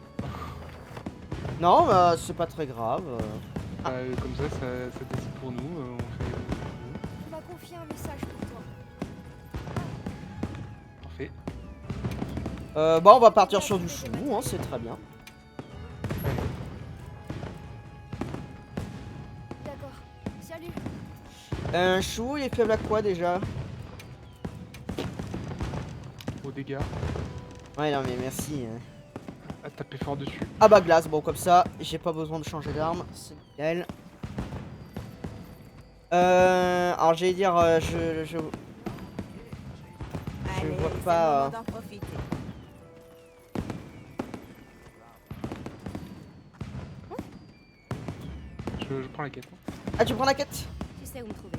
non, bah, c'est pas très grave. Comme ça décide pour nous. On fait. On m'a confié un message pour toi. Parfait. Bah on va partir sur du chou, hein, c'est très bien. D'accord. Salut. Un chou, il est faible à quoi déjà? Aux dégâts. Ouais non mais merci. À taper fort dessus. Ah bah glace, bon comme ça, j'ai pas besoin de changer d'arme, c'est nickel. Alors j'allais dire, je vois pas... Je prends la quête. Ah tu prends la quête? Tu sais où me trouver.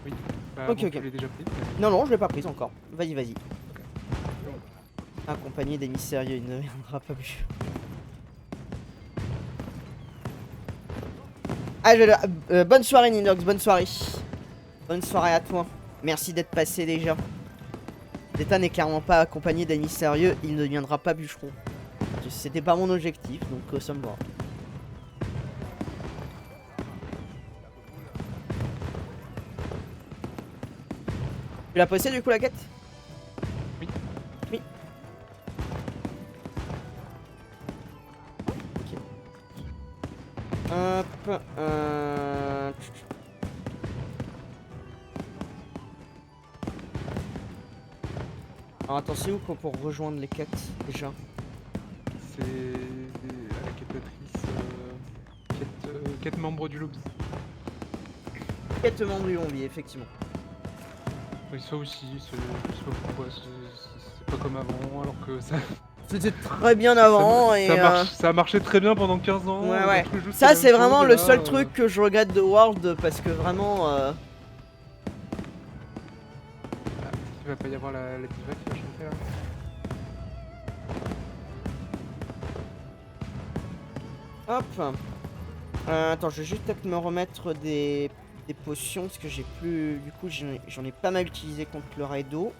Oui. Bah, Ok, bon, ok. tu l'as déjà pris. Non non, je l'ai pas prise encore. Vas-y. Accompagné des mystérieux, il ne viendra pas plus. Ah, bonne soirée Ninox, bonne soirée. Bonne soirée à toi. Merci d'être passé déjà. Zeta n'est clairement pas accompagné des mystérieux, il ne viendra pas bûcheron. C'était pas mon objectif, donc ça me va. Tu l'as posté du coup la quête? Oui. Oui. Ok. Hop. Alors attends, c'est où pour rejoindre les quêtes déjà? C'est à la quêtatrice. Quête membre du lobby. Quête membre du lobby, effectivement. Oui, ça aussi, je sais pas pourquoi, c'est pas comme avant, alors que ça. C'était très bien avant ça a marché très bien pendant 15 ans. Ouais. Ça c'est vraiment le seul truc que je regrette de World parce que vraiment Il va pas y avoir la diva qui va chanter là. Hop. Attends, je vais juste peut-être me remettre des potions parce que j'ai plus... Du coup j'en ai pas mal utilisé contre le Raido.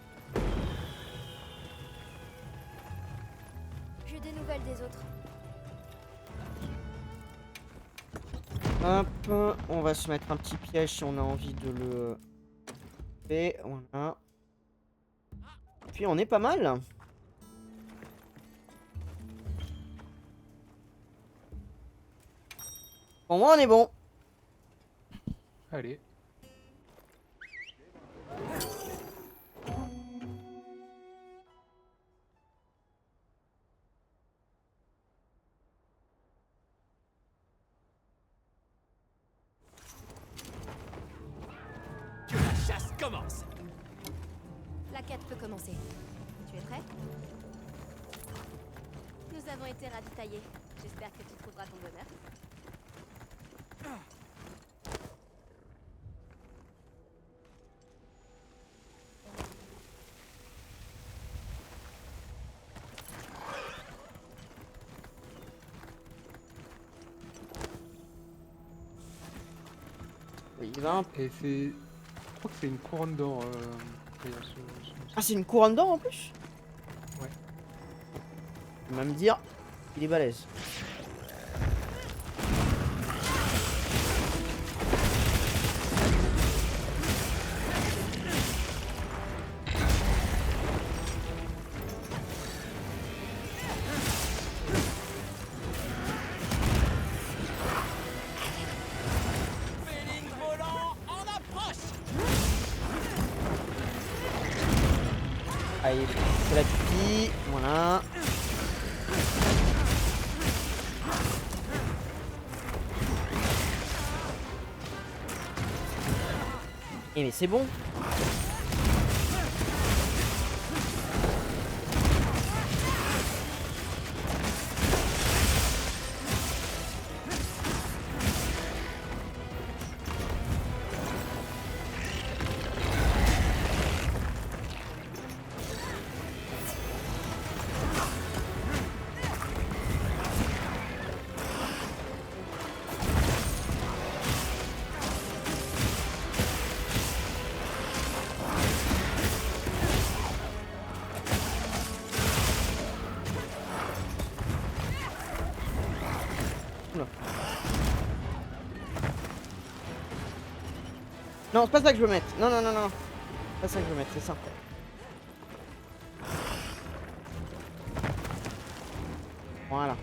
J'ai des nouvelles des autres. Hop, on va se mettre un petit piège si on a envie de le faire. Voilà. Puis on est pas mal. Pour moi on est bon. Allez. Que la chasse commence. La quête peut commencer. Tu es prêt? Nous avons été ravitaillés. J'espère que tu trouveras ton bonheur. Oui, il va. Et c'est. Je crois que c'est une couronne d'or. Ah, c'est une couronne d'or en plus? Ouais. Il va me dire, il est balèze. Féline volant en approche. Allez, c'est la petite, voilà. Eh mais c'est bon. Non, c'est pas ça que je veux mettre. Non, non, non, non. C'est pas ça que je veux mettre, c'est ça. Voilà.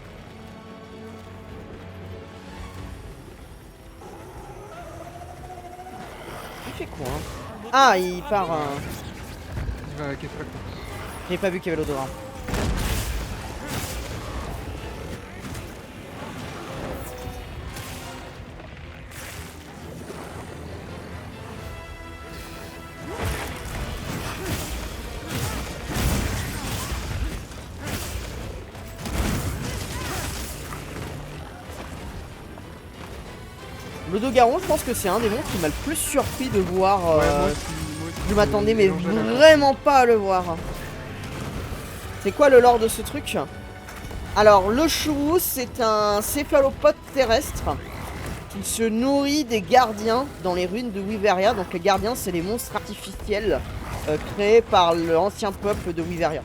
Il fait quoi hein? Ah, il part... Il va casser la course. J'ai pas vu qu'il y avait l'odorat. L'Odogaron, je pense que c'est un des monstres qui m'a le plus surpris de voir. Ouais, moi aussi, Je m'attendais mais mélange à la- vraiment pas à le voir. C'est quoi le lore de ce truc? Alors, le chouou, c'est un céphalopode terrestre qui se nourrit des gardiens dans les ruines de Wyveria. Donc les gardiens, c'est les monstres artificiels créés par l'ancien peuple de Wyveria.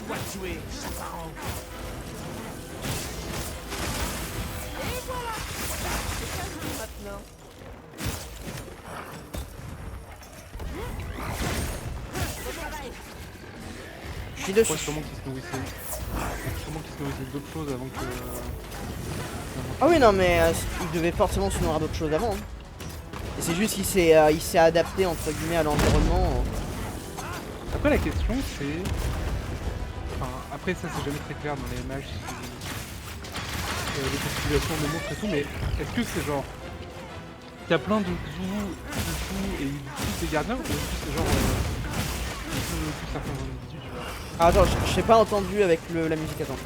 Toi de jouer, chaperon. Maintenant. Je suis dessus. Ouais, sûrement qu'il se nourrissait. Sûrement qu'il se nourrissait d'autres choses avant que. Ah oui, non, mais il devait forcément se nourrir d'autres choses avant. Hein. Et c'est juste qu'il s'est adapté entre guillemets à l'environnement. Après, la question c'est. Enfin, après, ça c'est jamais très clair dans les MH. Les populations de monstres et tout, mais est-ce que c'est genre. Il y a plein de zoos et ils tous des gardiens, ou est-ce que c'est genre. Que certains individus, tu vois. Ah, attends, je t'ai pas entendu avec la musique, attends.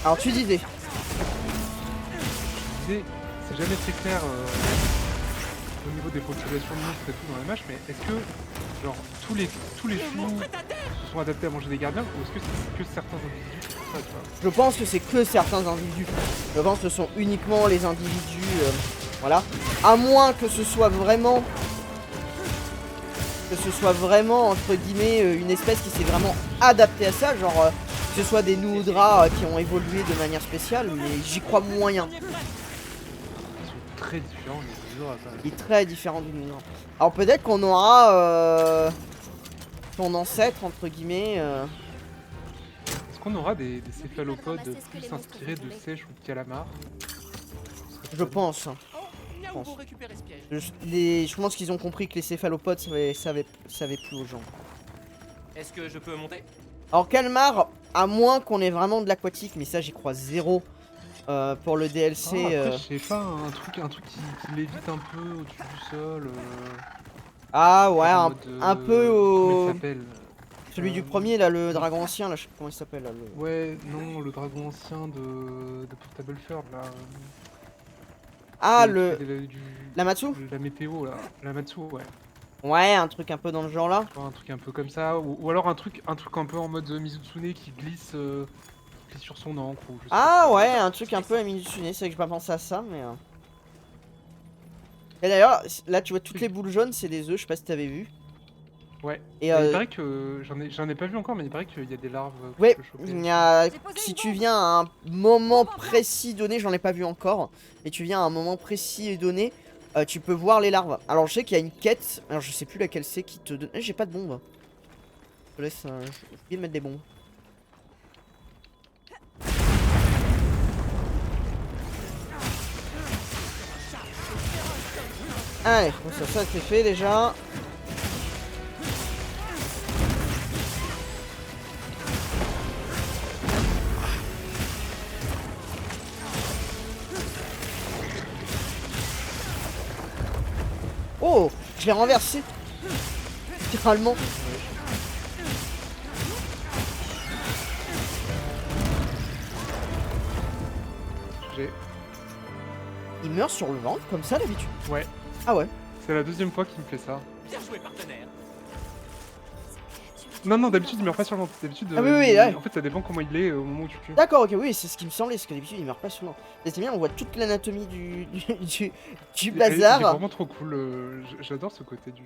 Alors tu disais. Je disais, c'est jamais très clair au niveau des populations de monstres et tout dans les MH, mais est-ce que genre tous les choux se sont adaptés à manger des gardiens ou est-ce que c'est que certains individus qui font ça, tu vois? Je pense que c'est que certains individus. Je pense que ce sont uniquement les individus. Voilà. À moins que ce soit vraiment. Que ce soit vraiment, entre guillemets, une espèce qui s'est vraiment adaptée à ça. Genre, que ce soit des Noudras qui ont évolué de manière spéciale. Mais j'y crois moyen. Ils sont très différents les Noudras, ça. Il est très différent du Noudra. Alors peut-être qu'on aura. Son ancêtre, entre guillemets. Est-ce qu'on aura des céphalopodes plus inspirés de sèche ou de calamar? Je pense. Oh, miaou, vous récupérez ce piège. Je pense qu'ils ont compris que les céphalopodes savaient plus aux gens. Est-ce que je peux monter? Alors calmar, à moins qu'on ait vraiment de l'aquatique, mais ça j'y crois zéro pour le DLC. Après, je sais pas, un truc qui lévite un peu au-dessus du sol. Ah ouais, en un, mode, un peu comment au... il s'appelle? Celui du premier là, le dragon ancien là, je sais pas comment il s'appelle là. Ouais, non, le dragon ancien de Portable Third là. Ah Qui le... faisait L'Amatsu. la météo là, la Matsu, ouais. Ouais, un truc un peu dans le genre là. Un truc un peu comme ça, ou alors un truc un peu en mode Mizutsune qui glisse sur son encre ou je sais Ah pas. ouais, un truc un peu à Minusune, c'est vrai que j'ai pas pensé à ça mais... Et d'ailleurs, là tu vois toutes les boules jaunes, c'est des œufs, je sais pas si t'avais vu. Ouais. Et Il paraît que j'en ai pas vu encore, mais il paraît qu'il y a des larves. Que ouais, tu peux choper. il y a... si tu viens à un moment précis donné, j'en ai pas vu encore, et tu viens à un moment précis et donné, tu peux voir les larves. Alors je sais qu'il y a une quête, alors je sais plus laquelle c'est qui te donne... j'ai pas de bombe. Je te laisse, j'ai oublié de mettre des bombes. Allez, bon, ça c'est fait déjà. Oh, je l'ai renversé. Littéralement. J'ai. Il meurt sur le ventre comme ça d'habitude. Ouais, Ah ouais. c'est la deuxième fois qu'il me fait ça. Bien joué, partenaire. Non, d'habitude il meurt pas sur le ventre. D'habitude, Ah oui, ouais. en fait, ça dépend comment il est au moment où tu tues. D'accord, ok, oui, c'est ce qui me semblait, parce que d'habitude il meurt pas souvent. Mais c'est bien, on voit toute l'anatomie du Il est bazar. vraiment trop cool. J'adore ce côté du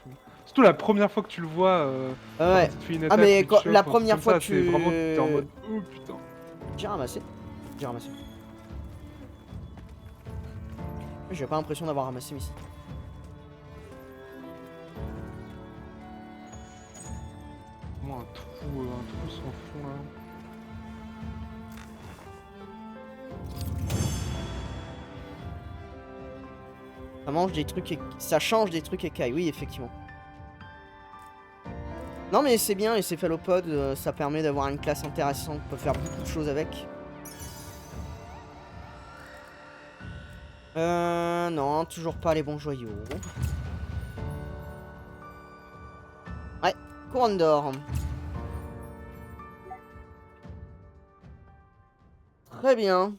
fou. Surtout la première fois que tu le vois, Ouais. quand il te fait une Ah, attaque, mais il te quand- chope, la un truc première comme fois ça, que c'est tu- vraiment, t'es en mode oh putain. J'ai ramassé. J'ai ramassé. J'ai pas l'impression d'avoir ramassé ici. Vraiment un trou sans fond là. Ça mange des trucs et... Ça change des trucs écailles, oui, effectivement. Non, mais c'est bien, les céphalopodes, ça permet d'avoir une classe intéressante. On peut faire beaucoup de choses avec. Non, toujours pas les bons joyaux. Ouais, couronne d'or. Très bien.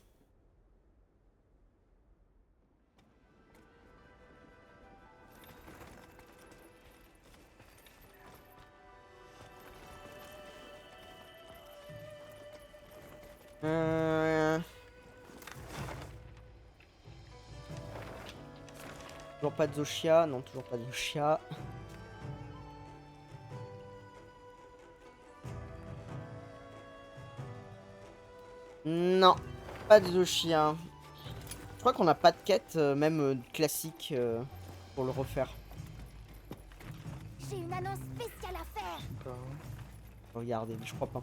Toujours pas de Zoshia, non, toujours pas de Zoshia. Non, pas de Zoshia. Je crois qu'on n'a pas de quête, même classique, pour le refaire. J'ai une annonce spéciale à faire. Je sais pas. Regardez, je crois pas.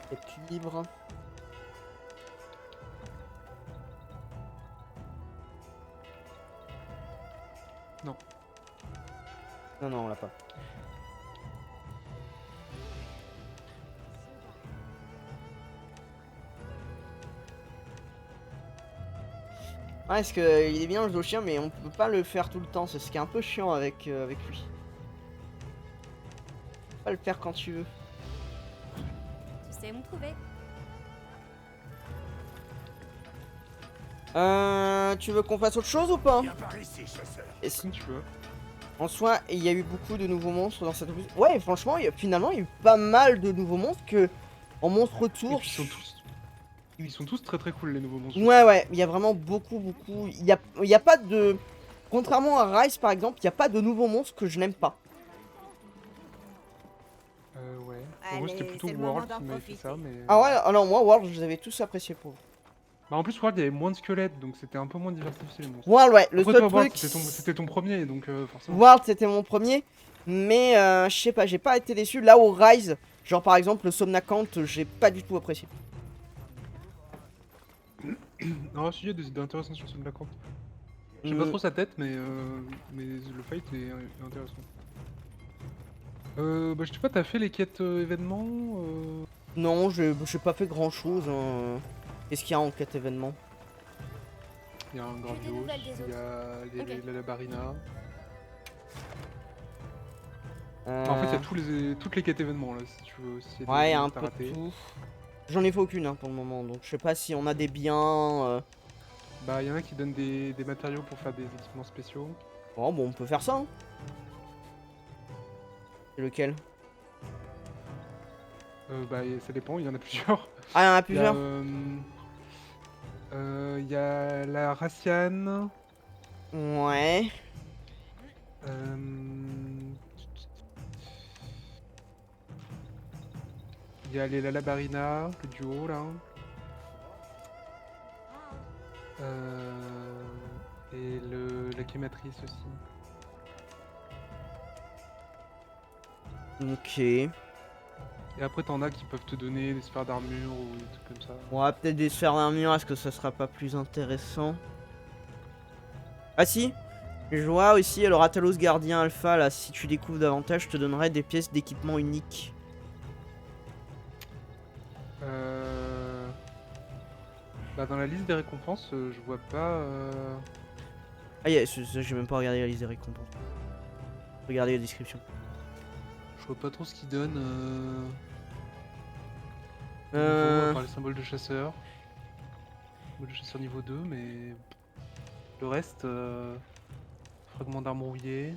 Quête libre. Non. Non, on l'a pas. Ouais, parce que il est bien le chien, mais on peut pas le faire tout le temps. C'est ce qui est un peu chiant avec, avec lui. Tu peux pas le faire quand tu veux. Tu sais où me trouver. Tu veux qu'on fasse autre chose ou pas? Viens par ici, chasseur. Comme tu veux. En soi, il y a eu beaucoup de nouveaux monstres dans cette opus. Ouais, franchement, finalement, il y a eu pas mal de nouveaux monstres que en monstre Et retour. puis ils sont tous très très cool les nouveaux monstres. Ouais, il y a vraiment beaucoup. Il y a pas de. Contrairement à Rise par exemple, il n'y a pas de nouveaux monstres que je n'aime pas. Ouais. Pour moi c'était Allez, plutôt c'est le moment World d'en qui m'avait fait ça, profiter. mais. Ah ouais, alors moi, World, je les avais tous appréciés pour vous. Bah en plus World il y avait moins de squelettes donc c'était un peu moins diversifié les monstres. World, ouais, le Après, seul toi, World, truc. c'était ton premier donc forcément. World, c'était mon premier. Mais je sais pas, j'ai pas été déçu. Là où Rise, genre par exemple, le Somnacante, j'ai pas du tout apprécié. Non, si, il y a des idées intéressantes sur ce Black Hawk. J'aime pas trop sa tête, mais le fight est intéressant. Bah, je sais pas, t'as fait les quêtes événements Non, j'ai pas fait grand chose. Qu'est-ce qu'il y a en quête événement? Il y a un des Gravios, nouvelles des il y a Ok. la Labarina. En fait, il y a toutes les quêtes événements là, si tu veux aussi. Ouais, un peu de tout. J'en ai fait aucune pour le moment, donc je sais pas si on a des biens. Bah, il y en a qui donnent des matériaux pour faire des équipements spéciaux. Bon, on peut faire ça. Hein. C'est lequel? Bah, ça dépend, il y en a plusieurs. Ah, il y en a Il y a, plusieurs. il y a la Raciane. Ouais. Il y a les Lalabarina, le duo là. Et la quématrice aussi. Ok. Et après t'en as qui peuvent te donner des sphères d'armure ou des trucs comme ça. Ouais, peut-être des sphères d'armure, est-ce que ça sera pas plus intéressant? Ah si, je vois aussi, alors Atalos Gardien Alpha, là, si tu découvres davantage, je te donnerai des pièces d'équipement uniques. Bah dans la liste des récompenses, je vois pas... Ah yes, j'ai même pas regardé la liste des récompenses. Regardez la description. Je vois pas trop ce qu'ils donnent. Euh... Niveau, à part les symboles de chasseur. Symbole de chasseur niveau 2, mais... Le reste... Fragment d'arme rouillé.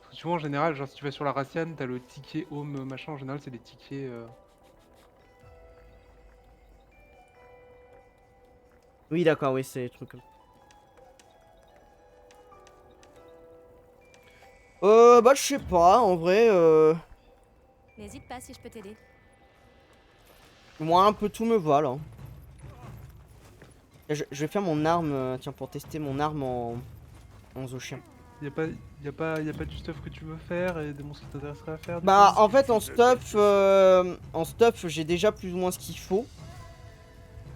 Parce que tu vois en général, genre si tu vas sur la Raciane, t'as le ticket home machin, en général c'est des tickets... Oui d'accord, oui c'est des trucs comme ça. Bah je sais pas, en vrai, N'hésite pas si je peux t'aider. moi un peu tout me va là. Je vais faire mon arme, tiens, pour tester mon arme en Zochien. Y a pas du stuff que tu veux faire et des monstres qui t'intéresseraient à faire du Bah coup en fait en stuff j'ai déjà plus ou moins ce qu'il faut.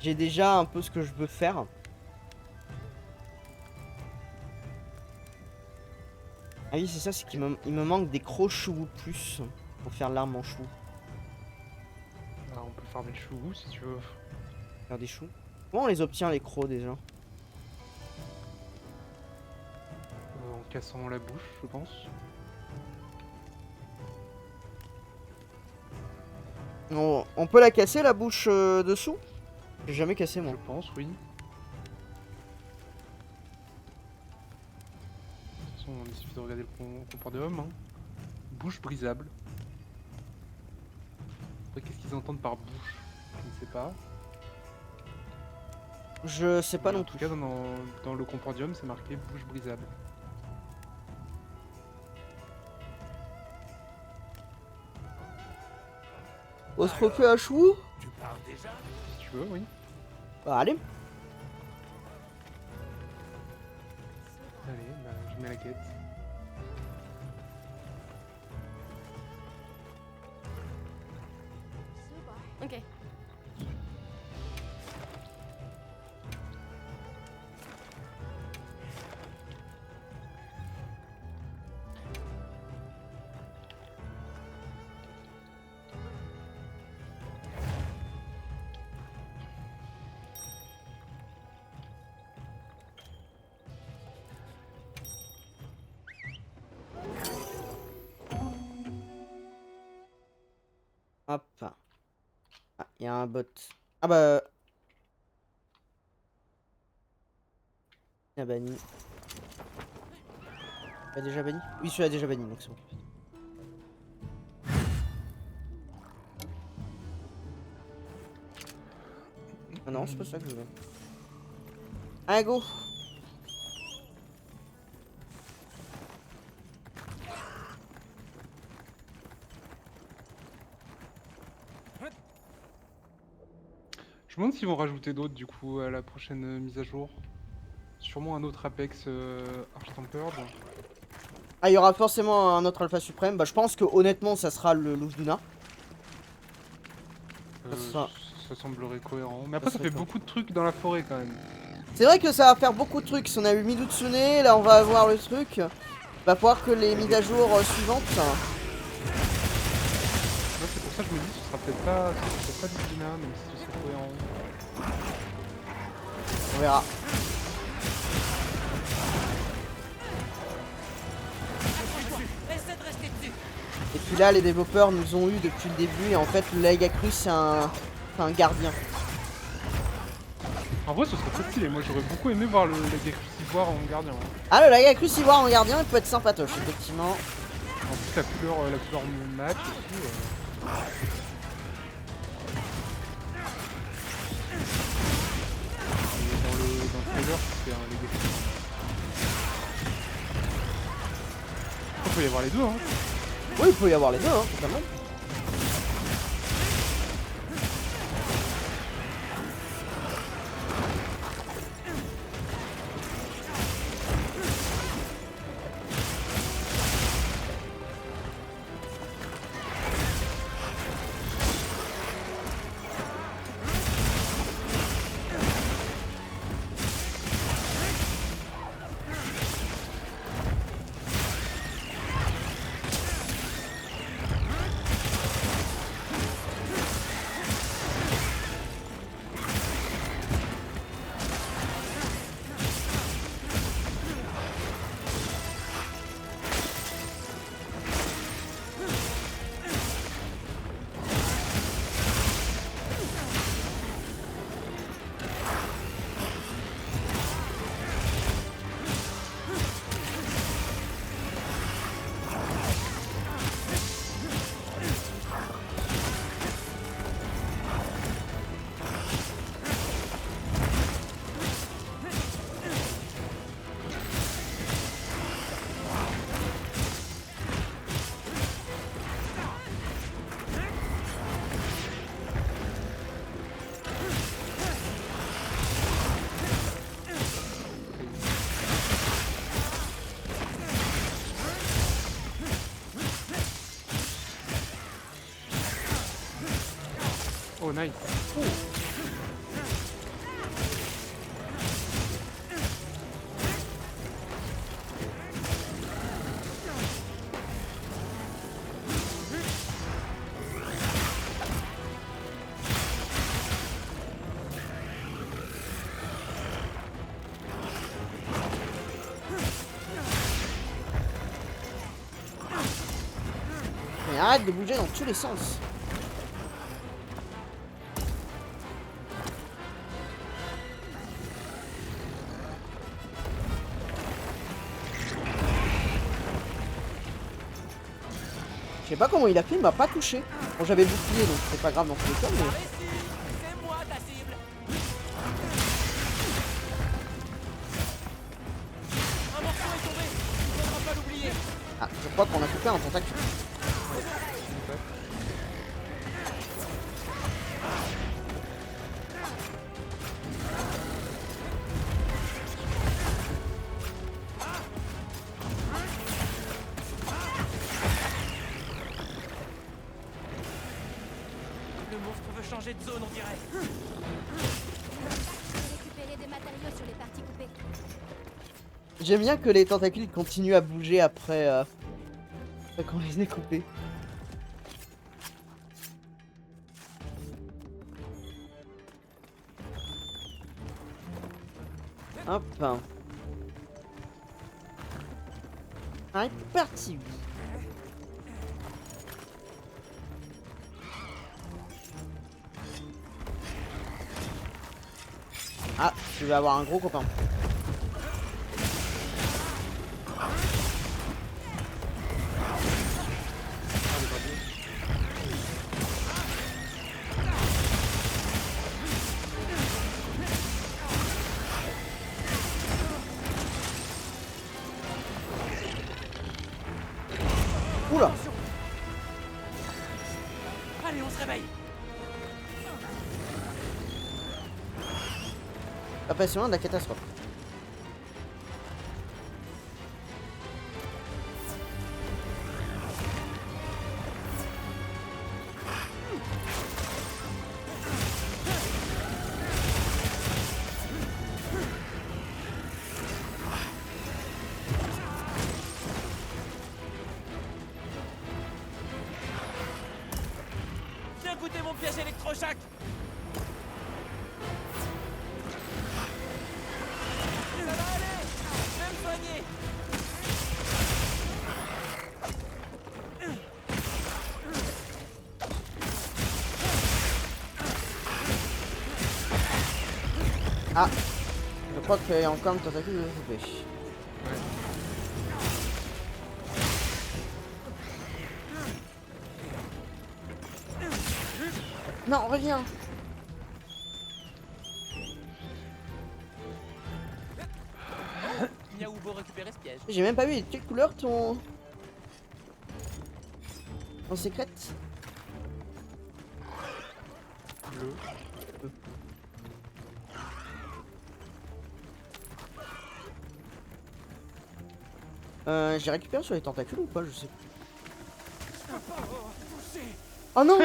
J'ai déjà un peu ce que je veux faire. Ah oui c'est ça, c'est qu'il me manque des crocs-choux plus pour faire l'arme en chou. Ah, on peut faire des choux si tu veux. Faire des choux. Comment on les obtient les crocs déjà? En cassant la bouche, je pense. On peut la casser la bouche dessous? J'ai jamais cassé moi. Je pense, oui. De toute façon, il suffit de regarder le compendium. Hein. Bouche brisable. Après, qu'est-ce qu'ils entendent par bouche? Je ne sais pas. Je sais pas Mais non en tout plus. cas, dans le compendium, c'est marqué bouche brisable. On se refait un chou? Tu pars déjà? Si tu veux, oui. Bah allez. Allez, bah, je mets la quête. Ok. Hop. Ah, il y a un bot. Ah bah. Il a banni. Il a déjà banni? Oui, celui-là a déjà banni, donc c'est bon. Ah non, c'est pas ça que je veux. Allez, go! Je me demande s'ils vont rajouter d'autres du coup à la prochaine mise à jour. Sûrement un autre Apex Archtempered. Ah, il y aura forcément un autre Alpha Suprême. Bah, je pense que honnêtement, ça sera le Louvduna. Ça. Ça semblerait cohérent. Mais après, ça fait serait beaucoup de trucs dans la forêt quand même. C'est vrai que ça va faire beaucoup de trucs. Si on a eu Midutsune, là on va avoir le truc. Va falloir que les mises à jour suivantes. Moi, c'est pour ça que je me dis que ce sera peut-être pas Louvduna, même si ce serait cohérent. On verra. Essaie de rester dessus. Et puis là, les développeurs nous ont eu depuis le début. Et en fait, le Lagacrus, c'est un gardien. En vrai, ce serait très stylé. Moi, j'aurais beaucoup aimé voir le Lagacrus ivoire en gardien. Hein. Ah, le Lagacrus ivoire en gardien, il peut être sympatoche, effectivement. En plus, la couleur match aussi. Et dans le trailer, c'est un Lagacrus. Il peut y avoir les deux, hein. Oui, il peut y avoir les deux, hein, totalement. Oh nice. Mais arrête de bouger dans tous les sens. Je sais pas comment il a fait, il m'a pas touché. Bon, j'avais bouclier donc c'est pas grave dans tous les cas, mais... Par ici, c'est moi ta cible. Un morceau est tombé. Il faudra pas l'oublier. Ah, je crois qu'on a coupé un tentacule. Le monstre veut changer de zone, on dirait. Récupérer des matériaux sur les parties coupées. J'aime bien que les tentacules continuent à bouger après quand on les a coupés. Hop. Ah, il est parti. Ah, tu vas avoir un gros copain. Oula. Allez, on se réveille. Pas si loin de la catastrophe. Viens goûter mon piège électrochoc. Ça va aller. Je vais me soigner. Ah, je crois qu'il y a encore une tentacule de couper. Non, reviens. Miaoubo récupérer ce piège. J'ai même pas vu de quelle couleur ton secrète. Bleu. J'ai récupéré sur les tentacules ou pas, je sais plus. Oh non.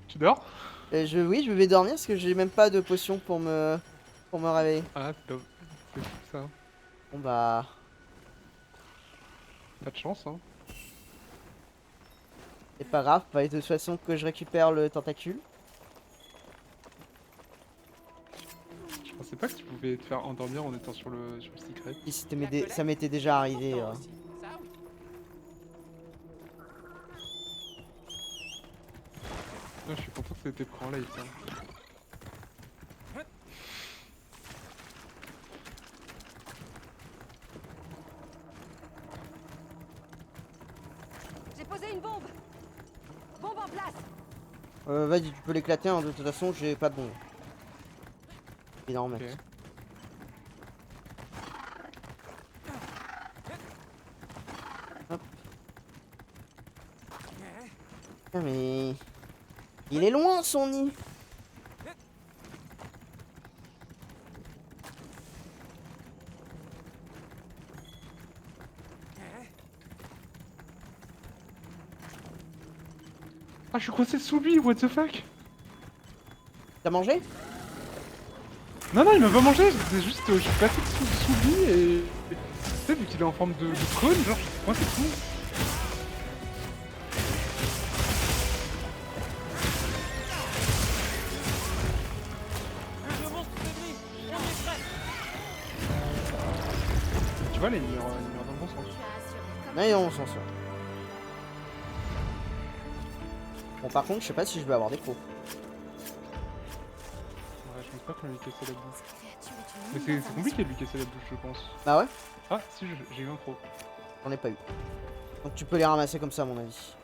Tu dors? Oui, je vais dormir parce que j'ai même pas de potion pour me réveiller. Ah, c'est fou ça. Bon bah, Pas de chance, hein. c'est pas grave, bah, de toute façon que je récupère le tentacule. Je pensais pas que tu pouvais te faire endormir en étant sur le secret. Et ça m'était déjà arrivé. Pourtant aussi. Ça, oui. Non, je suis content que c'était pris en live. Ça. J'ai posé une bombe. Bombe en place. Vas-y, tu peux l'éclater, hein, de toute façon j'ai pas de bombe. Il en remettre. Ok. Ah mais... Il est loin son nid. Ah, je suis coincé sous lui, what the fuck? T'as mangé? Non, non, il m'a pas mangé, c'est juste, je suis passé sous lui et... Tu sais, vu qu'il est en forme de cône, genre, je suis coincé dessous. Le monstre se brille. On est prêt. Tu vois, là, il meurt dans le bon sens. Tu as assuré comme Non, on s'en sort. Bon, par contre, je sais pas si je vais avoir des crocs. Ouais, je pense pas qu'on lui casser la bouche. créature est une Mais immense c'est compliqué de lui casser la bouche, je pense. Bah ouais, Ah, si, j'ai eu un pro. j'en ai pas eu. Donc tu peux les ramasser comme ça, à mon avis.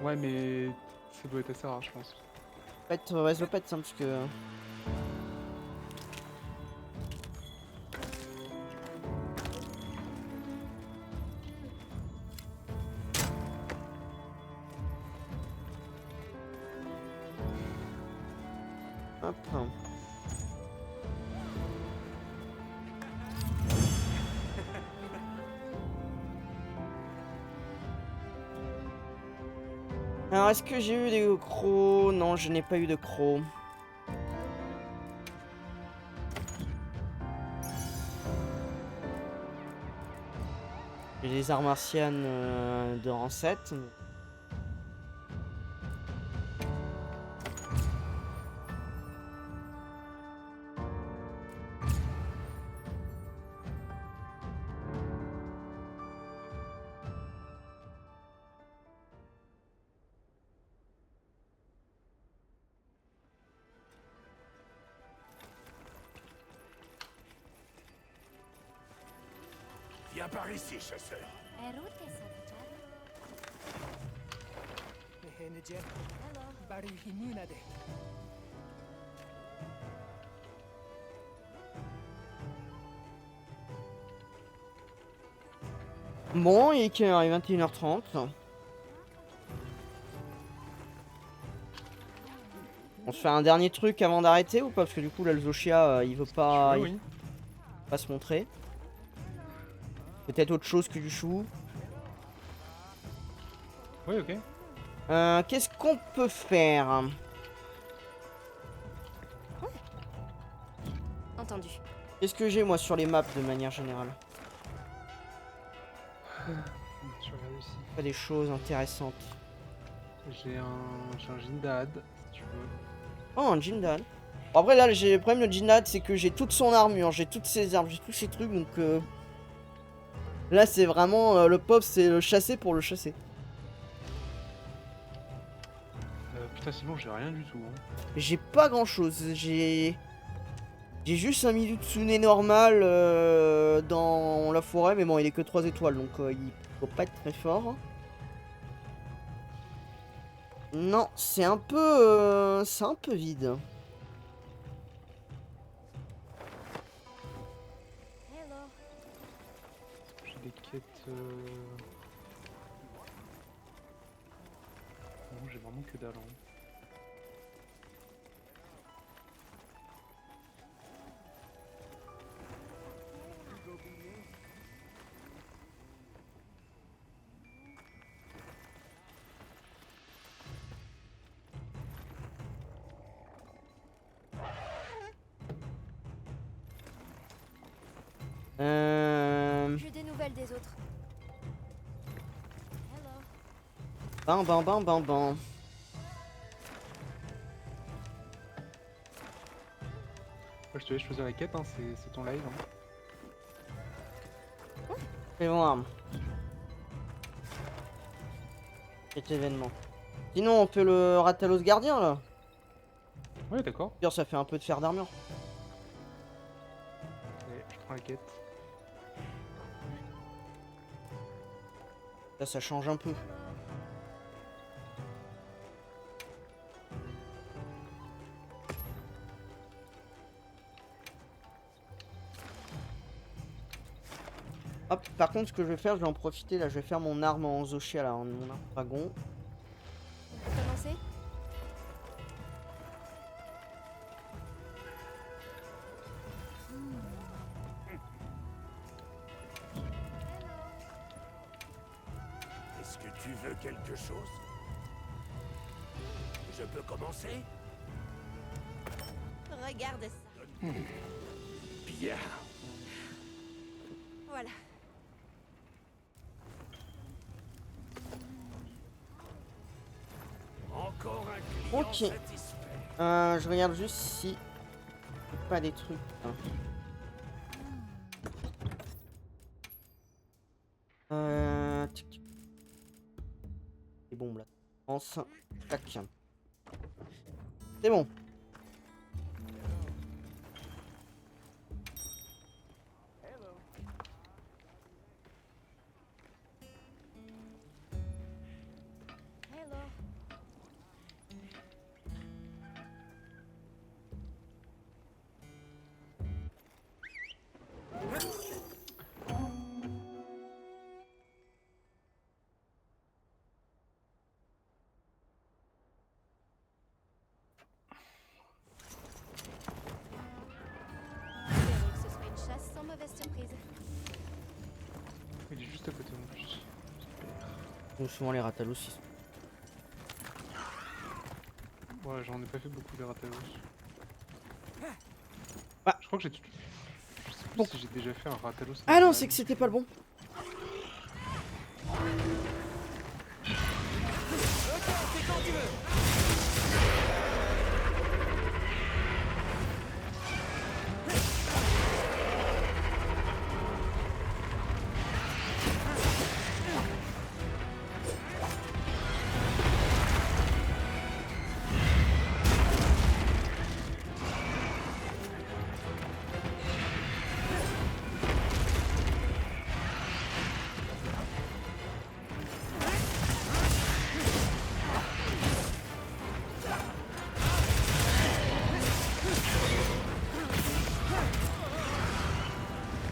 Ouais, mais ça doit être assez rare, je pense. Pète, ouais, ça doit pas être simple parce que. Hop. Alors, est-ce que j'ai eu des crocs? Non, je n'ai pas eu de crocs. J'ai des arts martiennes de rang 7. Viens par ici, chasseur. Erute Savage. Bon, il est quelle heure? Il est 21h30. On se fait un dernier truc avant d'arrêter ou pas? Parce que du coup, là, le Zoshia, il veut pas, Tu veux, oui. pas se montrer. Peut-être autre chose que du chou. Oui, ok. Qu'est-ce qu'on peut faire? Entendu. Qu'est-ce que j'ai moi sur les maps de manière générale? Je regarde aussi. Pas des choses intéressantes. J'ai un Jindad, si tu veux. Oh, un Jindal. Bon, après là, le problème de Jindal, c'est que j'ai toute son armure, j'ai toutes ses armes, j'ai tous ces trucs, donc là c'est vraiment le pop, c'est le chasser pour le chasser. Putain, sinon j'ai rien du tout. Hein. J'ai pas grand chose, j'ai juste un Mizutsune normal dans la forêt, mais bon, il est que 3 étoiles, donc il faut pas être très fort. Non, c'est un peu vide. Hello. J'ai des quêtes. Non, j'ai vraiment que dalle. Hein. J'ai des nouvelles des autres. Hello. Ban ban ban ban ban. Ouais, je te laisse choisir la quête, hein, c'est ton live. Hein. Fais voir. Cet événement. Sinon, on peut le Ratalos gardien là. Ouais, d'accord. D'ailleurs, ça fait un peu de fer d'armure. Allez, je prends la quête. Là, ça change un peu. Hop, par contre, ce que je vais faire, je vais en profiter. Là, je vais faire mon arme en Zoshia, là, mon arme dragon. On peut commencer? Est-ce que tu veux quelque chose? Je peux commencer? Regarde ça. Bien. Voilà. Encore un client Ok. satisfait. Je regarde juste si... Pas des trucs. Hein. Tic, tic. C'est bon là. France. Tac. C'est bon. Hello. Espérons que ce soit une chasse sans mauvaise surprise. Il est juste à côté en plus. Donc souvent les ratalos aussi. Ouais, j'en ai pas fait beaucoup des ratalos. Ah. Je crois que j'ai... Je sais plus Bon. si j'ai déjà fait un ratalos. Ah non, c'est que c'était pas le bon. Ok, c'est quand tu veux.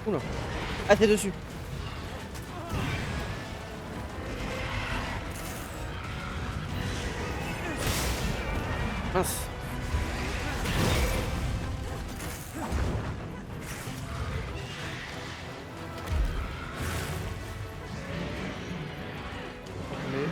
Oula. Ah, t'es dessus. Mince. Mais...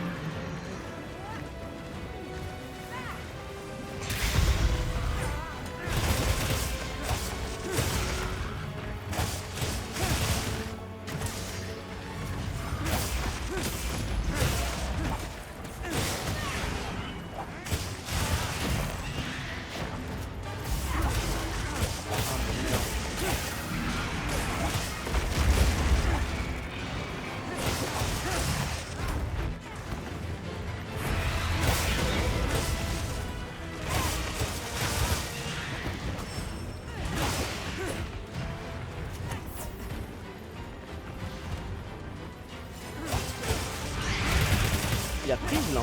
Il a prise là.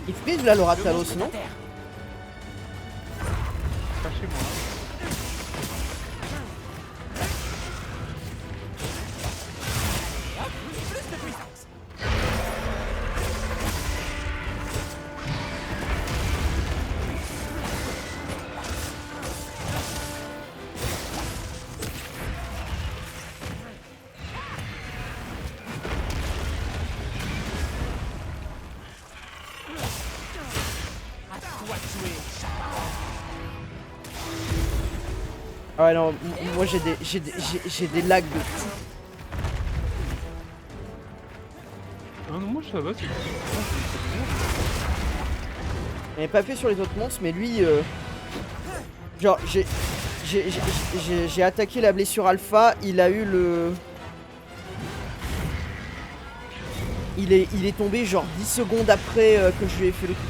Il freeze là le ratalos, non? Pas chez moi. Ah ouais non, moi j'ai des lags de fou. Ah non, moi ça va, c'est... J'avais pas fait sur les autres monstres, mais lui, genre j'ai attaqué la blessure alpha, il a eu le... Il est tombé genre 10 secondes après que je lui ai fait le coup.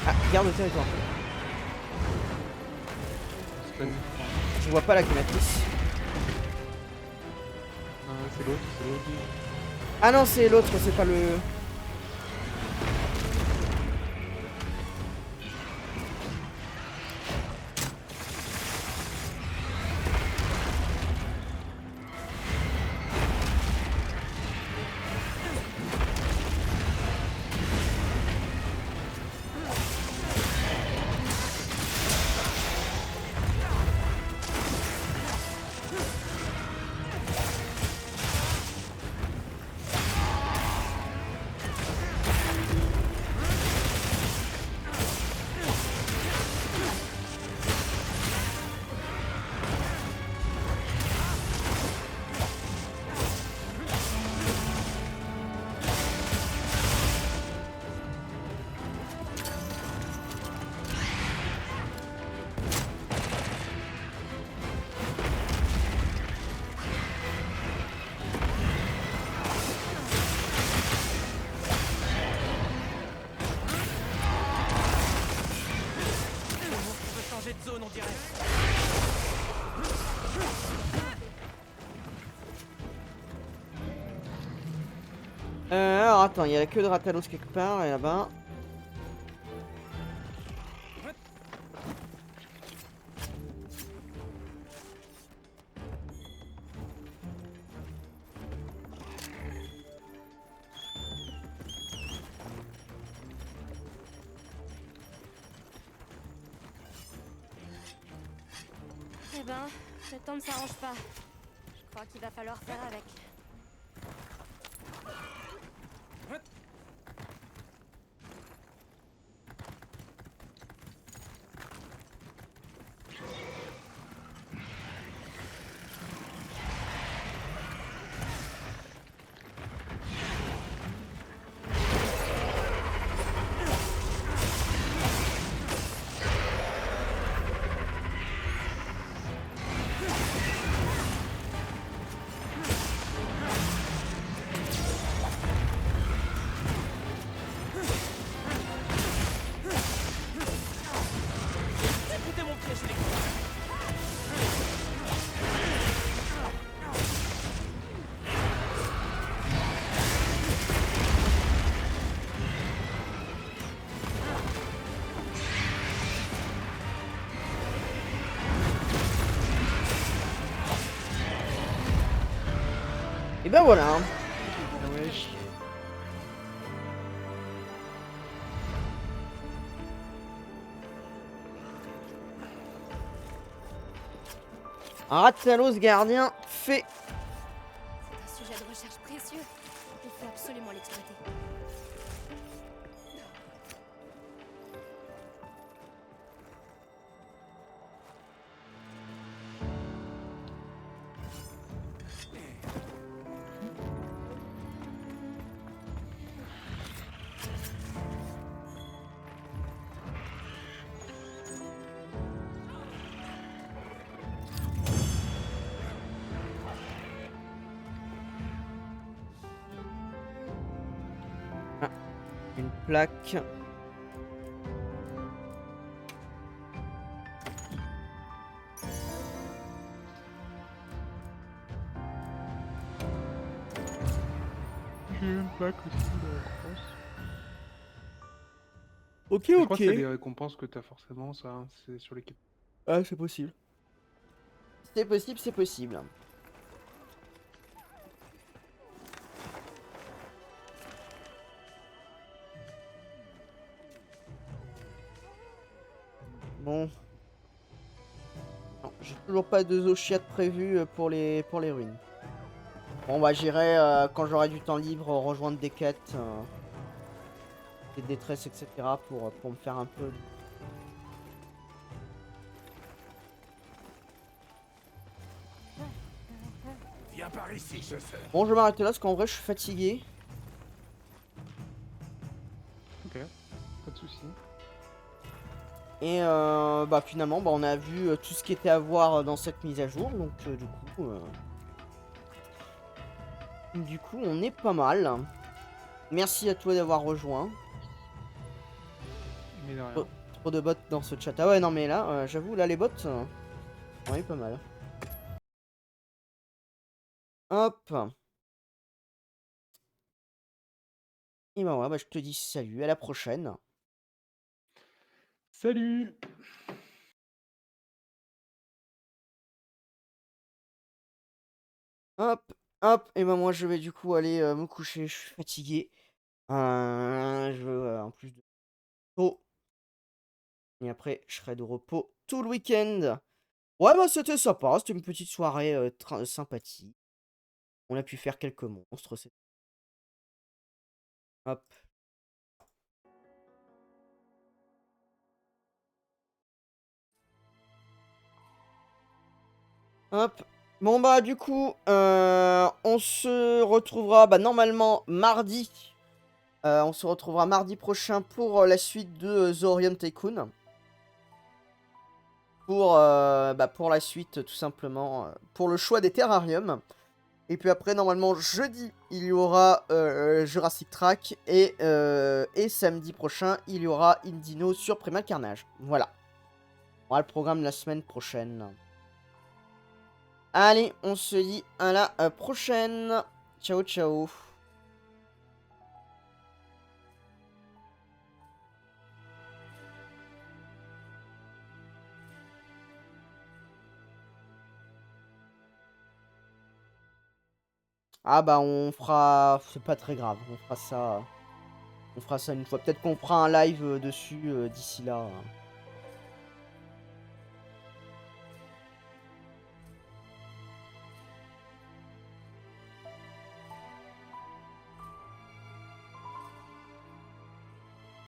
Ah, garde le territoire. C'est pas nous. Je vois pas la créatrice. C'est l'autre, c'est l'autre. Ah non, c'est l'autre, c'est pas le... Alors attends, il y a la queue de Ratalos quelque part, et là-bas. Eh ben, le temps ne s'arrange pas. Je crois qu'il va falloir faire avec. Écoutez mon piège, les gars. Et ben voilà. Ah wesh. Ratalos gardien fait. C'est un sujet de recherche précieux. Il faut absolument l'exploiter. Une plaque. J'ai une plaque aussi de récompense. Ok, Je crois que ok. c'est des récompenses que t'as forcément, ça, hein, c'est sur l'équipe. Ah, c'est possible. C'est possible, c'est possible. Bon. Non, j'ai toujours pas de Zoshiat prévu pour les ruines. Bon bah j'irai quand j'aurai du temps libre rejoindre des quêtes, des détresses, etc. pour me faire un peu. Viens par ici, chasseur. Bon, je vais m'arrêter là parce qu'en vrai je suis fatigué. Ok, pas de soucis. Et bah finalement bah, on a vu tout ce qui était à voir dans cette mise à jour, donc du coup on est pas mal. Merci à toi d'avoir rejoint. Mais de rien. Oh, trop de bots dans ce chat. Ah ouais non mais là j'avoue là les bots on est pas mal. Hop. Et bah ouais bah je te dis salut, à la prochaine. Salut! Hop, hop, et ben moi je vais du coup aller me coucher, je suis fatigué. Je veux en plus de repos. Et après, je serai de repos tout le week-end. Ouais, bah c'était sympa, c'était une petite soirée sympathique. On a pu faire quelques monstres. Hop. Hop. Bon bah du coup, on se retrouvera bah, normalement mardi. On se retrouvera mardi prochain pour la suite de The Orion Tycoon. Pour la suite, tout simplement, pour le choix des terrariums. Et puis après, normalement, jeudi, il y aura Jurassic Track. Et samedi prochain, il y aura Indino sur Primal Carnage. Voilà. On aura le programme la semaine prochaine. Allez, on se dit à la prochaine. Ciao, ciao. Ah bah on fera... C'est pas très grave, on fera ça... On fera ça une fois. Peut-être qu'on fera un live dessus d'ici là.